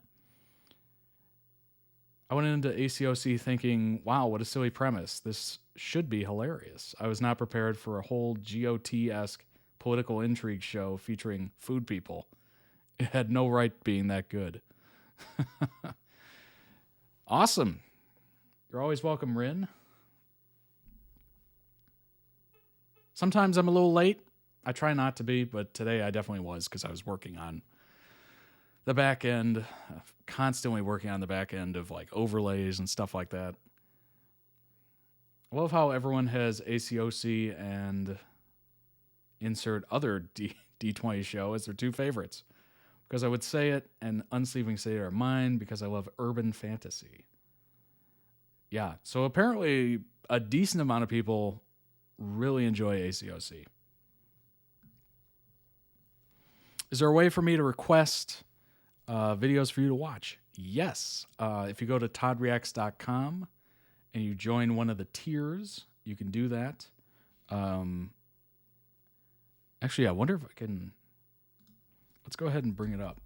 I went into ACOC thinking, wow, what a silly premise. This should be hilarious. I was not prepared for a whole GOT-esque political intrigue show featuring food people. It had no right being that good. Awesome. You're always welcome, Rin. Sometimes I'm a little late. I try not to be, but today I definitely was because I was working on the back end, constantly working on the back end of like overlays and stuff like that. I love how everyone has ACOC and insert other D20 show as their two favorites. Because I would say it and Unsleeving City are mine because I love urban fantasy. Yeah, so apparently a decent amount of people really enjoy ACOC. Is there a way for me to request videos for you to watch? Yes. If you go to toddreacts.com and you join one of the tiers, you can do that. Actually, I wonder if I can... Let's go ahead and bring it up.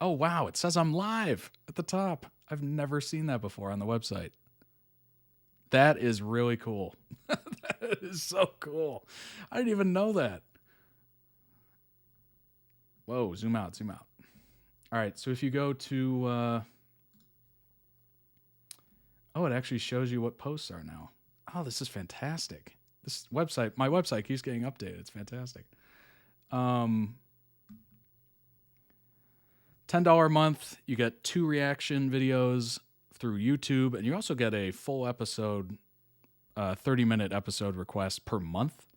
Oh, wow. It says I'm live at the top. I've never seen that before on the website. That is really cool. That is so cool. I didn't even know that. Whoa, zoom out, zoom out. All right, so if you go to... Oh, it actually shows you what posts are now. Oh, this is fantastic. This website, my website keeps getting updated. It's fantastic. $10 a month, you get 2 reaction videos through YouTube, and you also get a full episode, 30-minute episode request per month.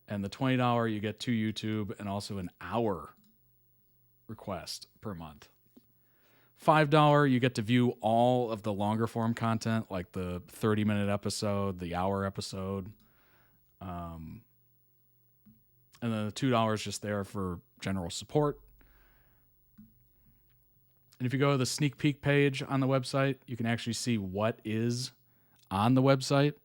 And the $20, you get 2 YouTube and also an hour request per month. $5, you get to view all of the longer form content, like the 30-minute episode, the hour episode. And then the $2 just there for general support. And if you go to the sneak peek page on the website, you can actually see what is on the website.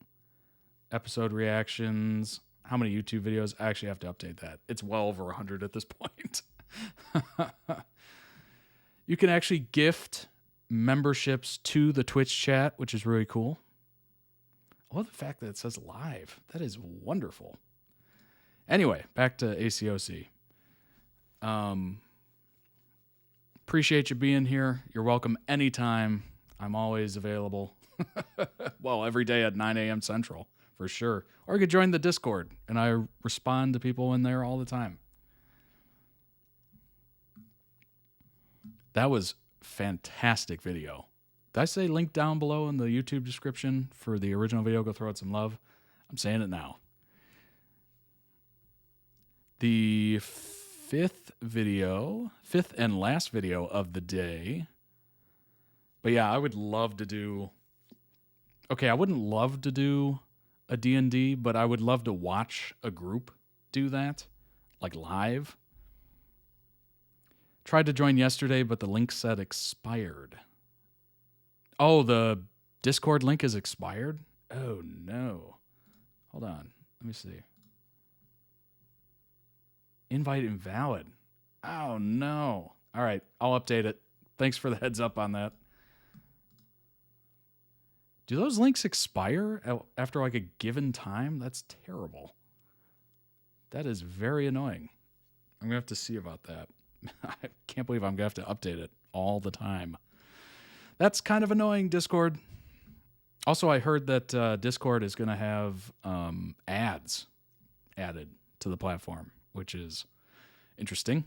Episode reactions, how many YouTube videos. I actually have to update that. It's well over 100 at this point. You can actually gift memberships to the Twitch chat, which is really cool. I love the fact that it says live. That is wonderful. Anyway, back to ACOC. Appreciate you being here. You're welcome anytime. I'm always available. Well, every day at 9 a.m. Central, for sure. Or you could join the Discord, and I respond to people in there all the time. That was fantastic video. Did I say link down below in the YouTube description for the original video? Go throw it some love. I'm saying it now. The fifth and last video of the day. But yeah, I would love to do... Okay, I wouldn't love to do a D&D, but I would love to watch a group do that, like live. Tried to join yesterday, but the link said expired. Oh, the Discord link is expired? Oh, no. Hold on. Let me see. Invite invalid. Oh, no. All right, I'll update it. Thanks for the heads up on that. Do those links expire after like a given time? That's terrible. That is very annoying. I'm going to have to see about that. I can't believe I'm going to have to update it all the time. That's kind of annoying, Discord. Also, I heard that Discord is going to have ads added to the platform, which is interesting.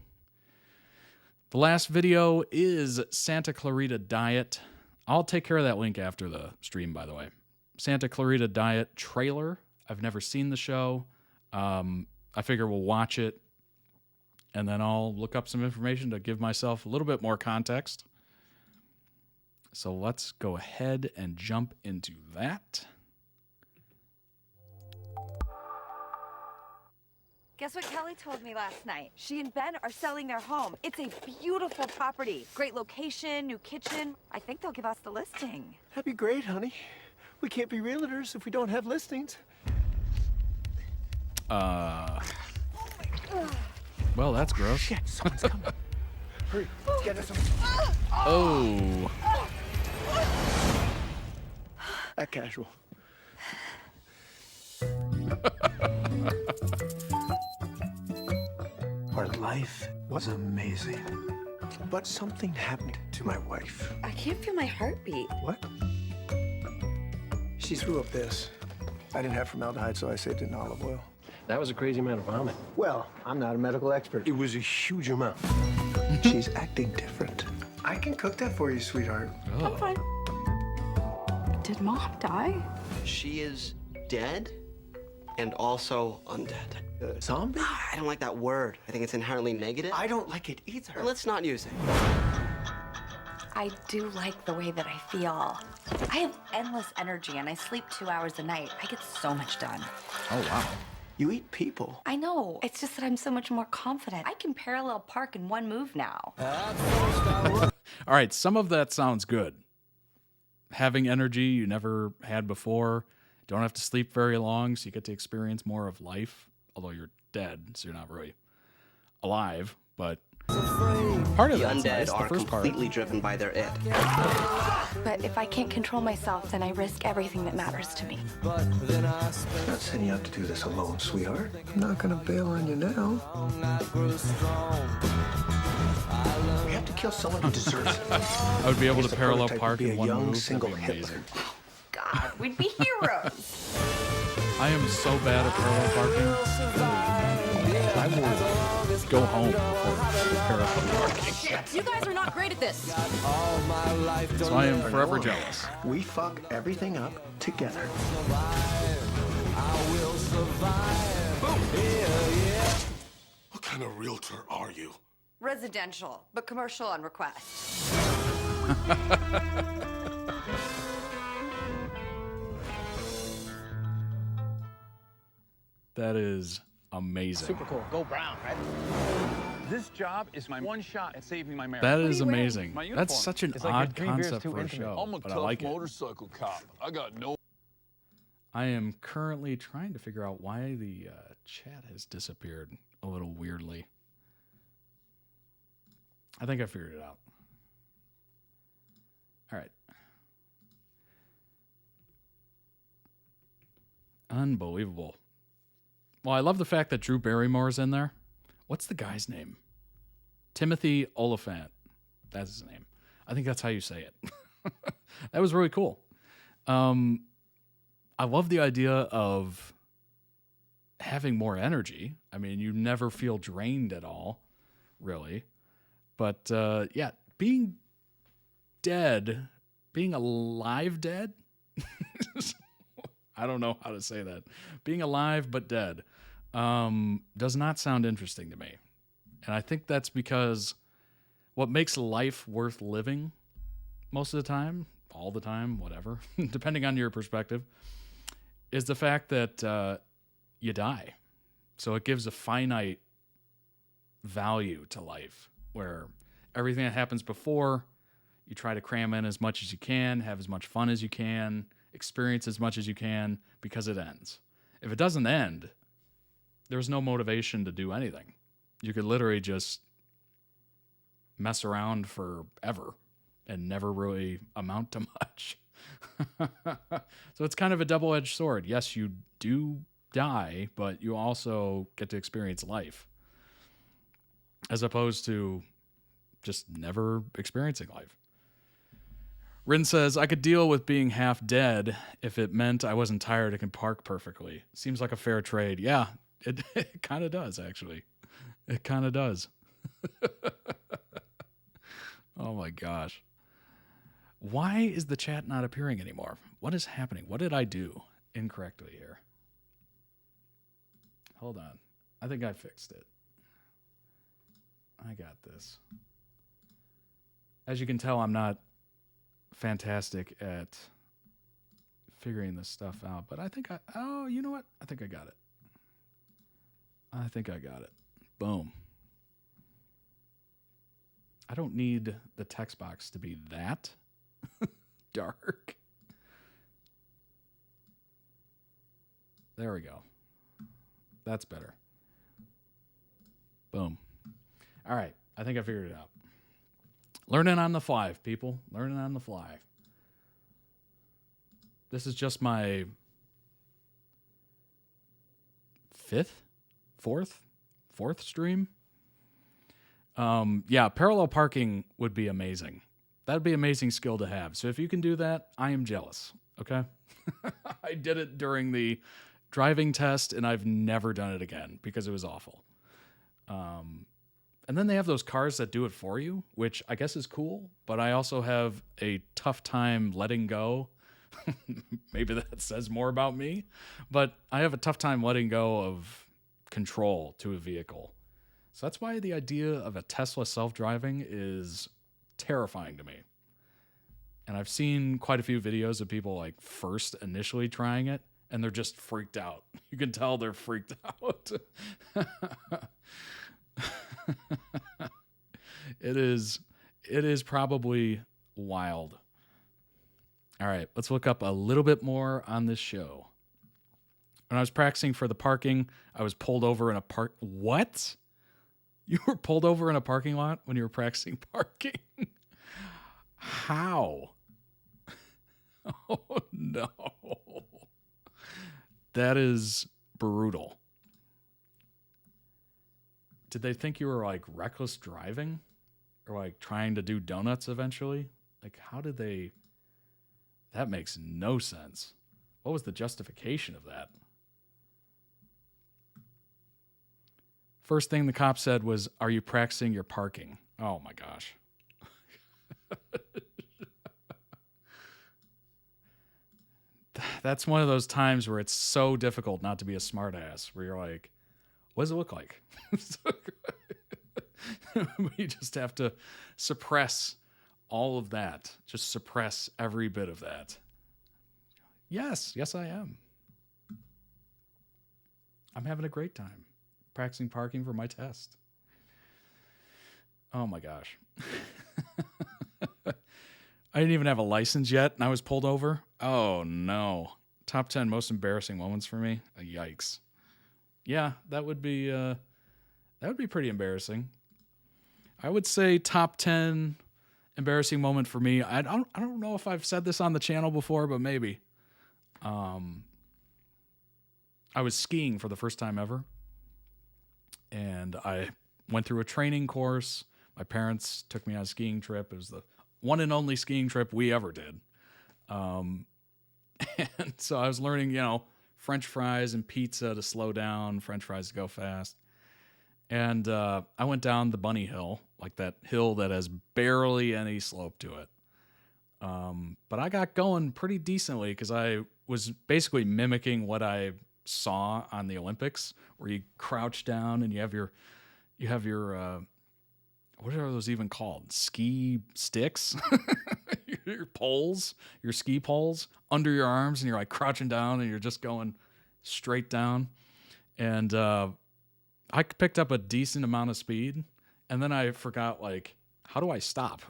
The last video is Santa Clarita Diet. I'll take care of that link after the stream, by the way. Santa Clarita Diet trailer. I've never seen the show. I figure we'll watch it, and then I'll look up some information to give myself a little bit more context. So let's go ahead and jump into that. Guess what Kelly told me last night? She and Ben are selling their home. It's a beautiful property. Great location, new kitchen. I think they'll give us the listing. That'd be great, honey. We can't be realtors if we don't have listings. Well, that's gross. Shit, someone's coming. Hurry, get us some. Oh. That casual. Our life was amazing. But something happened to my wife. I can't feel my heartbeat. What? She threw up this. I didn't have formaldehyde, so I saved it in olive oil. That was a crazy amount of vomit. Well, I'm not a medical expert. It was a huge amount. She's acting different. I can cook that for you, sweetheart. I'm fine. Did Mom die? She is dead and also undead. Zombie? I don't like that word. I think it's inherently negative. I don't like it either. Well, let's not use it. I do like the way that I feel. I have endless energy and I sleep 2 hours a night. I get so much done. Oh, wow. You eat people. I know. It's just that I'm so much more confident. I can parallel park in one move now. All right, some of that sounds good. Having energy you never had before. Don't have to sleep very long, so you get to experience more of life. Although you're dead, so you're not really alive, but part of the that's undead nice. The are first part. completely driven by their id. But if I can't control myself, then I risk everything that matters to me. I'm not setting you up to do this alone, sweetheart. I'm not gonna bail on you now. We have to kill someone who deserves it. I would be able He's to the parallel prototype park to be in a one young, move. single That'd be amazing. God, we'd be heroes. I am so bad at parallel parking. I will go home for parallel parking. You guys are not great at this. So I am forever jealous. We fuck everything up together. What kind of realtor are you? Residential, but commercial on request. That is amazing. Super cool. Go brown, right? This job is my one shot at saving my marriage. That is amazing. My That's uniform. such an It's like odd your 3 beers concept too for a intimate. show, I'm a but I tough like it. motorcycle cop. I got no. I am currently trying to figure out why the chat has disappeared a little weirdly. I think I figured it out. All right. Unbelievable. Well, I love the fact that Drew Barrymore's in there. What's the guy's name? Timothy Oliphant. That's his name. I think that's how you say it. That was really cool. I love the idea of having more energy. I mean, you never feel drained at all, really. But yeah, being dead, being alive dead, I don't know how to say that. Being alive but dead does not sound interesting to me. And I think that's because what makes life worth living most of the time, all the time, whatever, depending on your perspective, is the fact that you die. So it gives a finite value to life where everything that happens before, you try to cram in as much as you can, have as much fun as you can, experience as much as you can, because it ends. If it doesn't end, there's no motivation to do anything. You could literally just mess around forever and never really amount to much. So it's kind of a double-edged sword. Yes, you do die, but you also get to experience life, as opposed to just never experiencing life. Rin says, I could deal with being half dead if it meant I wasn't tired and could park perfectly. Seems like a fair trade. Yeah, it kind of does, actually. It kind of does. Oh my gosh. Why is the chat not appearing anymore? What is happening? What did I do incorrectly here? Hold on. I think I fixed it. I got this. As you can tell, I'm not fantastic at figuring this stuff out, but I think oh, you know what? I think I got it. I think I got it. Boom. I don't need the text box to be that dark. There we go. That's better. Boom. All right. I think I figured it out. Learning on the fly, people. Learning on the fly. This is just my fourth stream. Yeah, parallel parking would be amazing. That'd be an amazing skill to have. So if you can do that, I am jealous. Okay. I did it during the driving test and I've never done it again because it was awful. And then they have those cars that do it for you, which I guess is cool, but I also have a tough time letting go. Maybe that says more about me, but I have a tough time letting go of control to a vehicle. So that's why the idea of a Tesla self-driving is terrifying to me. And I've seen quite a few videos of people like first initially trying it and they're just freaked out. You can tell they're freaked out. It is probably wild. All right, let's look up a little bit more on this show. When I was practicing for the parking, I was pulled over in a park. What? You were pulled over in a parking lot when you were practicing parking? How? Oh, no. That is brutal. Did they think you were like reckless driving or like trying to do donuts eventually? Like, how did they? That makes no sense. What was the justification of that? First thing the cop said was, "Are you practicing your parking?" Oh my gosh. That's one of those times where it's so difficult not to be a smartass, where you're like, what does it look like? You just have to suppress all of that. Just suppress every bit of that. Yes, I am. I'm having a great time practicing parking for my test. Oh my gosh. I didn't even have a license yet and I was pulled over. Oh no. Top 10 most embarrassing moments for me. Yikes. Yeah, that would be pretty embarrassing. I would say top 10 embarrassing moment for me. I don't know if I've said this on the channel before, but maybe. I was skiing for the first time ever. And I went through a training course. My parents took me on a skiing trip. It was the one and only skiing trip we ever did. And so I was learning, French fries and pizza to slow down, French fries to go fast. And I went down the bunny hill, like that hill that has barely any slope to it. But I got going pretty decently because I was basically mimicking what I saw on the Olympics, where you crouch down and you have your what are those even called? Ski sticks? Your poles, your ski poles under your arms, and you're like crouching down and you're just going straight down. And I picked up a decent amount of speed, and then I forgot, like, how do I stop?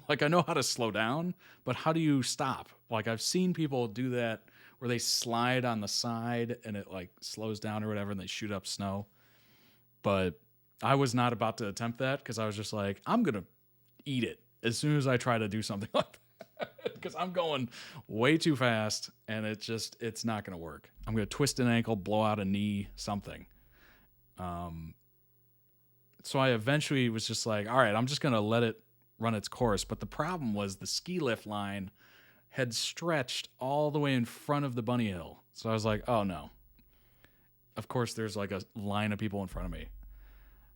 Like, I know how to slow down, but how do you stop? Like, I've seen people do that where they slide on the side and it like slows down or whatever and they shoot up snow. But I was not about to attempt that because I was just like, I'm going to eat it as soon as I try to do something like that because I'm going way too fast and it's not going to work. I'm going to twist an ankle, blow out a knee, something. So I eventually was just like, all right, I'm just going to let it run its course. But the problem was the ski lift line had stretched all the way in front of the bunny hill. So I was like, oh no. Of course, there's like a line of people in front of me.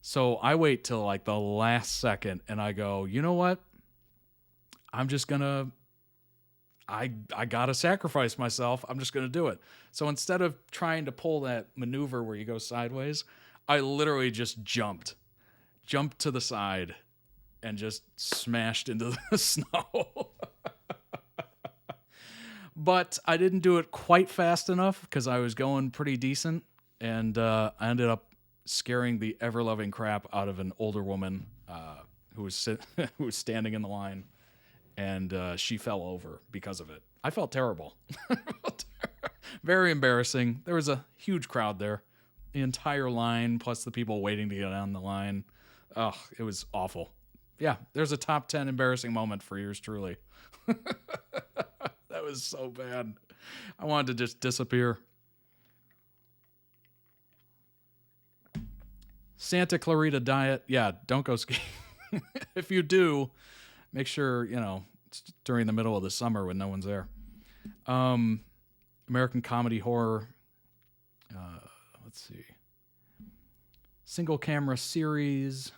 So I wait till like the last second and I go, you know what? I'm just going to, I got to sacrifice myself. I'm just going to do it. So instead of trying to pull that maneuver where you go sideways, I literally just jumped to the side and just smashed into the snow. But I didn't do it quite fast enough because I was going pretty decent. And I ended up scaring the ever-loving crap out of an older woman who was standing in the line. And she fell over because of it. I felt terrible. Very embarrassing. There was a huge crowd there. The entire line, plus the people waiting to get on the line. Oh, it was awful. Yeah, there's a top 10 embarrassing moment for yours truly. That was so bad. I wanted to just disappear. Santa Clarita diet. Yeah, don't go skiing. If you do, make sure, it's during the middle of the summer when no one's there. American comedy horror. Let's see. Single camera series.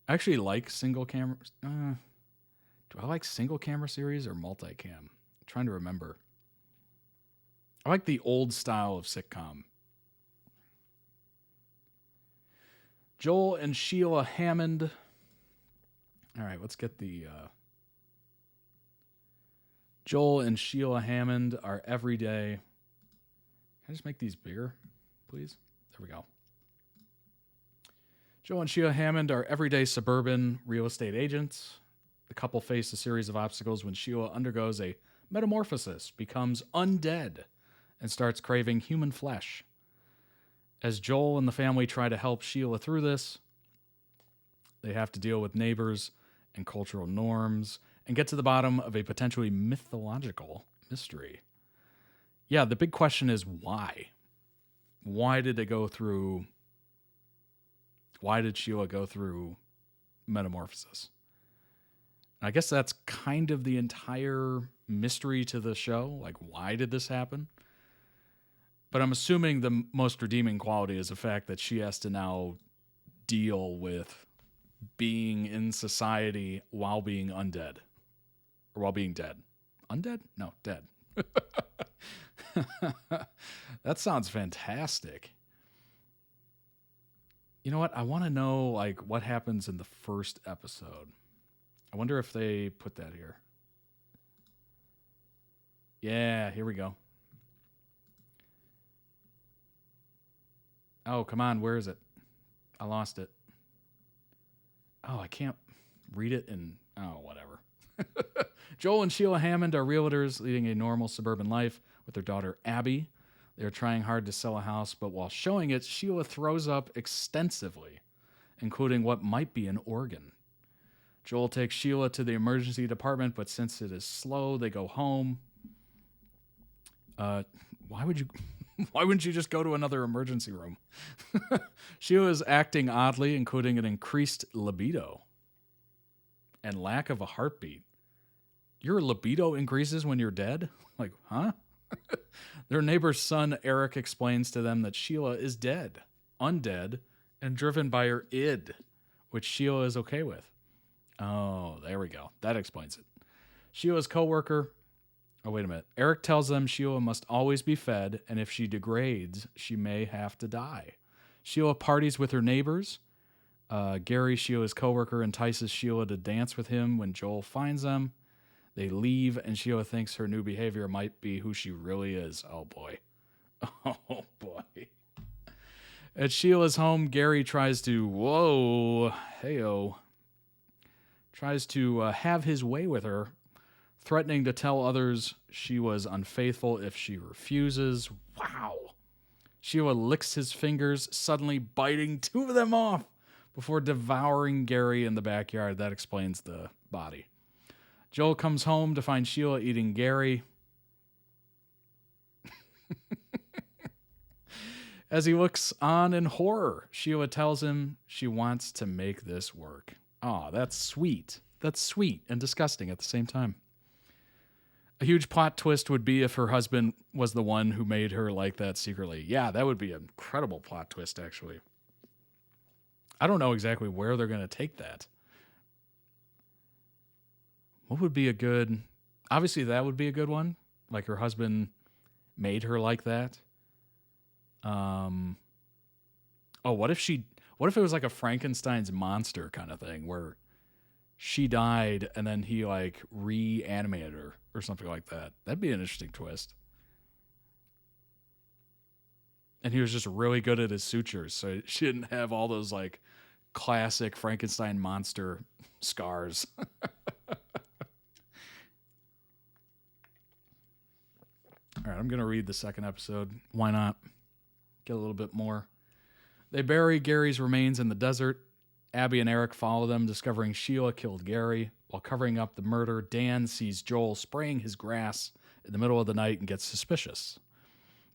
I actually like single camera. Do I like single camera series or multicam? I'm trying to remember. I like the old style of sitcom. Joel and Sheila Hammond. All right, let's get the... Joel and Sheila Hammond are everyday... Can I just make these bigger, please? There we go. Joel and Sheila Hammond are everyday suburban real estate agents. The couple face a series of obstacles when Sheila undergoes a metamorphosis, becomes undead, and starts craving human flesh. As Joel and the family try to help Sheila through this, they have to deal with neighbors and cultural norms and get to the bottom of a potentially mythological mystery. Yeah, the big question is why? Why did Sheila go through metamorphosis? I guess that's kind of the entire mystery to the show. Like, why did this happen? But I'm assuming the most redeeming quality is the fact that she has to now deal with being in society while being undead. Or while being dead. Undead? No, dead. That sounds fantastic. You know what? I want to know, like, what happens in the first episode. I wonder if they put that here. Yeah, here we go. Oh, come on. Where is it? I lost it. Oh, I can't read it in... Oh, whatever. Joel and Sheila Hammond are realtors leading a normal suburban life with their daughter, Abby. They're trying hard to sell a house, but while showing it, Sheila throws up extensively, including what might be an organ. Joel takes Sheila to the emergency department, but since it is slow, they go home. Why wouldn't you just go to another emergency room? Sheila is acting oddly, including an increased libido and lack of a heartbeat. Your libido increases when you're dead? Like, huh? Their neighbor's son, Eric, explains to them that Sheila is dead, undead, and driven by her id, which Sheila is okay with. Oh, there we go. That explains it. Sheila's coworker... Oh, wait a minute. Eric tells them Sheila must always be fed, and if she degrades, she may have to die. Sheila parties with her neighbors. Gary, Sheila's coworker, entices Sheila to dance with him when Joel finds them. They leave, and Sheila thinks her new behavior might be who she really is. Oh, boy. Oh, boy. At Sheila's home, Gary tries to... tries to have his way with her, threatening to tell others she was unfaithful if she refuses. Wow. Sheila licks his fingers, suddenly biting two of them off before devouring Gary in the backyard. That explains the body. Joel comes home to find Sheila eating Gary. As he looks on in horror, Sheila tells him she wants to make this work. Oh, that's sweet. That's sweet and disgusting at the same time. A huge plot twist would be if her husband was the one who made her like that secretly. Yeah, that would be an incredible plot twist, actually. I don't know exactly where they're going to take that. What would be a good... Obviously, that would be a good one. Like her husband made her like that. Oh, what if it was like a Frankenstein's monster kind of thing where she died and then he like reanimated her or something like that? That'd be an interesting twist. And he was just really good at his sutures, so she didn't have all those like classic Frankenstein monster scars. All right, I'm going to read the second episode. Why not? Get a little bit more. They bury Gary's remains in the desert. Abby and Eric follow them, discovering Sheila killed Gary. While covering up the murder, Dan sees Joel spraying his grass in the middle of the night and gets suspicious.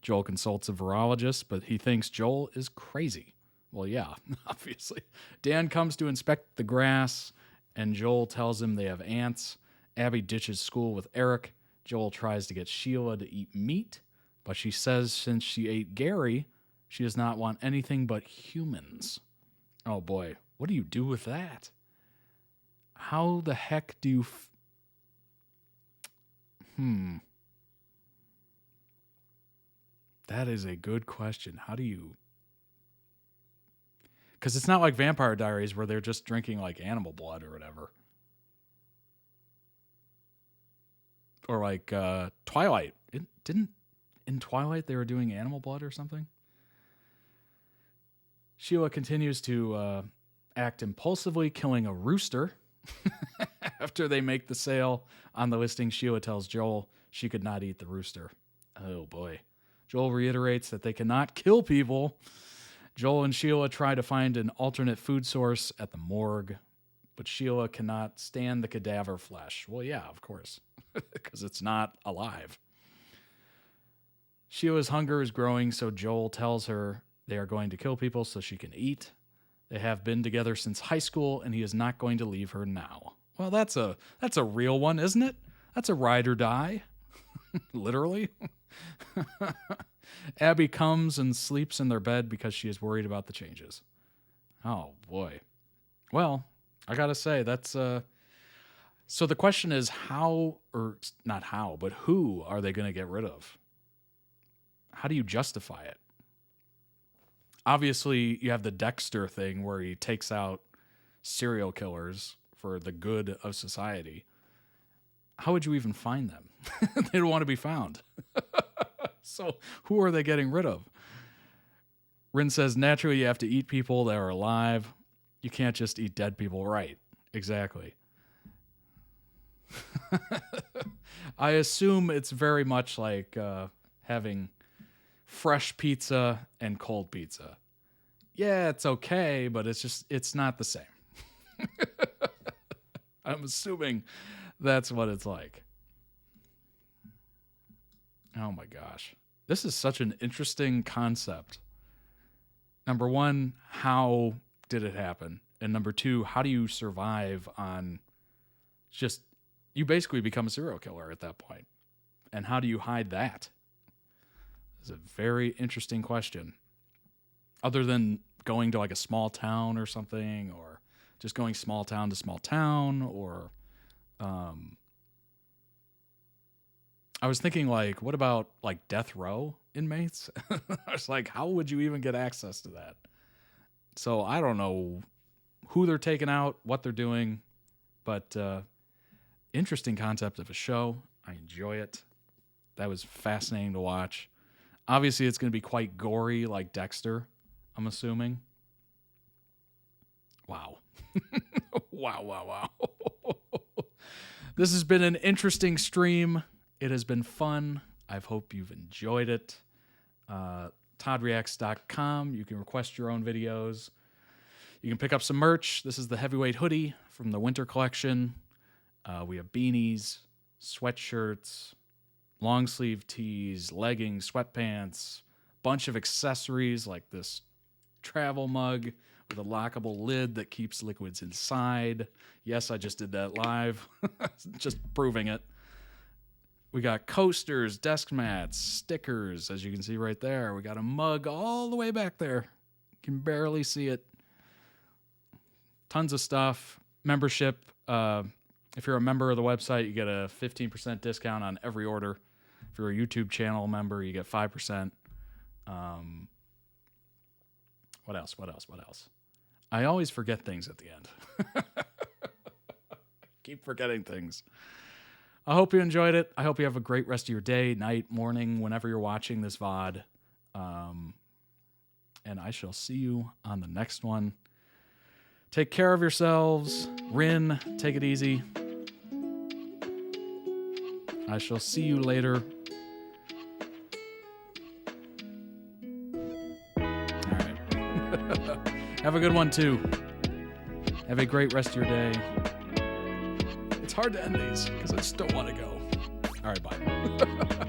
Joel consults a virologist, but he thinks Joel is crazy. Well, yeah, obviously. Dan comes to inspect the grass, and Joel tells him they have ants. Abby ditches school with Eric. Joel tries to get Sheila to eat meat, but she says since she ate Gary, she does not want anything but humans. Oh boy, what do you do with that? How the heck do you... That is a good question. How do you... Because it's not like Vampire Diaries where they're just drinking like animal blood or whatever. Or like Twilight. In Twilight they were doing animal blood or something? Sheila continues to act impulsively, killing a rooster. After they make the sale on the listing, Sheila tells Joel she could not eat the rooster. Oh boy. Joel reiterates that they cannot kill people. Joel and Sheila try to find an alternate food source at the morgue, but Sheila cannot stand the cadaver flesh. Well, yeah, of course, because it's not alive. Sheila's hunger is growing, so Joel tells her they are going to kill people so she can eat. They have been together since high school, and he is not going to leave her now. Well, that's a real one, isn't it? That's a ride or die. Literally. Abby comes and sleeps in their bed because she is worried about the changes. Oh, boy. Well, I gotta say, that's... So the question is how, or not how, but who are they going to get rid of? How do you justify it? Obviously, you have the Dexter thing where he takes out serial killers for the good of society. How would you even find them? They don't want to be found. So who are they getting rid of? Rin says, naturally, you have to eat people that are alive. You can't just eat dead people. Right. Exactly. I assume it's very much like having fresh pizza and cold pizza. Yeah, it's okay, but it's not the same. I'm assuming that's what it's like. Oh my gosh. This is such an interesting concept. Number one, how did it happen? And number two, how do you survive on just, you basically become a serial killer at that point. And how do you hide that? It's a very interesting question. Other than going to like a small town or something, or just going small town to small town, or I was thinking like, what about like death row inmates? I was like, how would you even get access to that? So I don't know who they're taking out, what they're doing, but interesting concept of a show. I enjoy it. That was fascinating to watch. Obviously, it's going to be quite gory like Dexter, I'm assuming. Wow. Wow. This has been an interesting stream. It has been fun. I hope you've enjoyed it. ToddReacts.com. You can request your own videos. You can pick up some merch. This is the heavyweight hoodie from the winter collection. We have beanies, sweatshirts, long sleeve tees, leggings, sweatpants, bunch of accessories like this travel mug with a lockable lid that keeps liquids inside. Yes, I just did that live. Just proving it. We got coasters, desk mats, stickers, as you can see right there. We got a mug all the way back there. You can barely see it. Tons of stuff. Membership. If you're a member of the website, you get a 15% discount on every order. If you're a YouTube channel member, you get 5%. What else? I always forget things at the end. Keep forgetting things. I hope you enjoyed it. I hope you have a great rest of your day, night, morning, whenever you're watching this VOD. And I shall see you on the next one. Take care of yourselves. Rin, take it easy. I shall see you later. All right. Have a good one, too. Have a great rest of your day. It's hard to end these because I just don't want to go. All right, bye.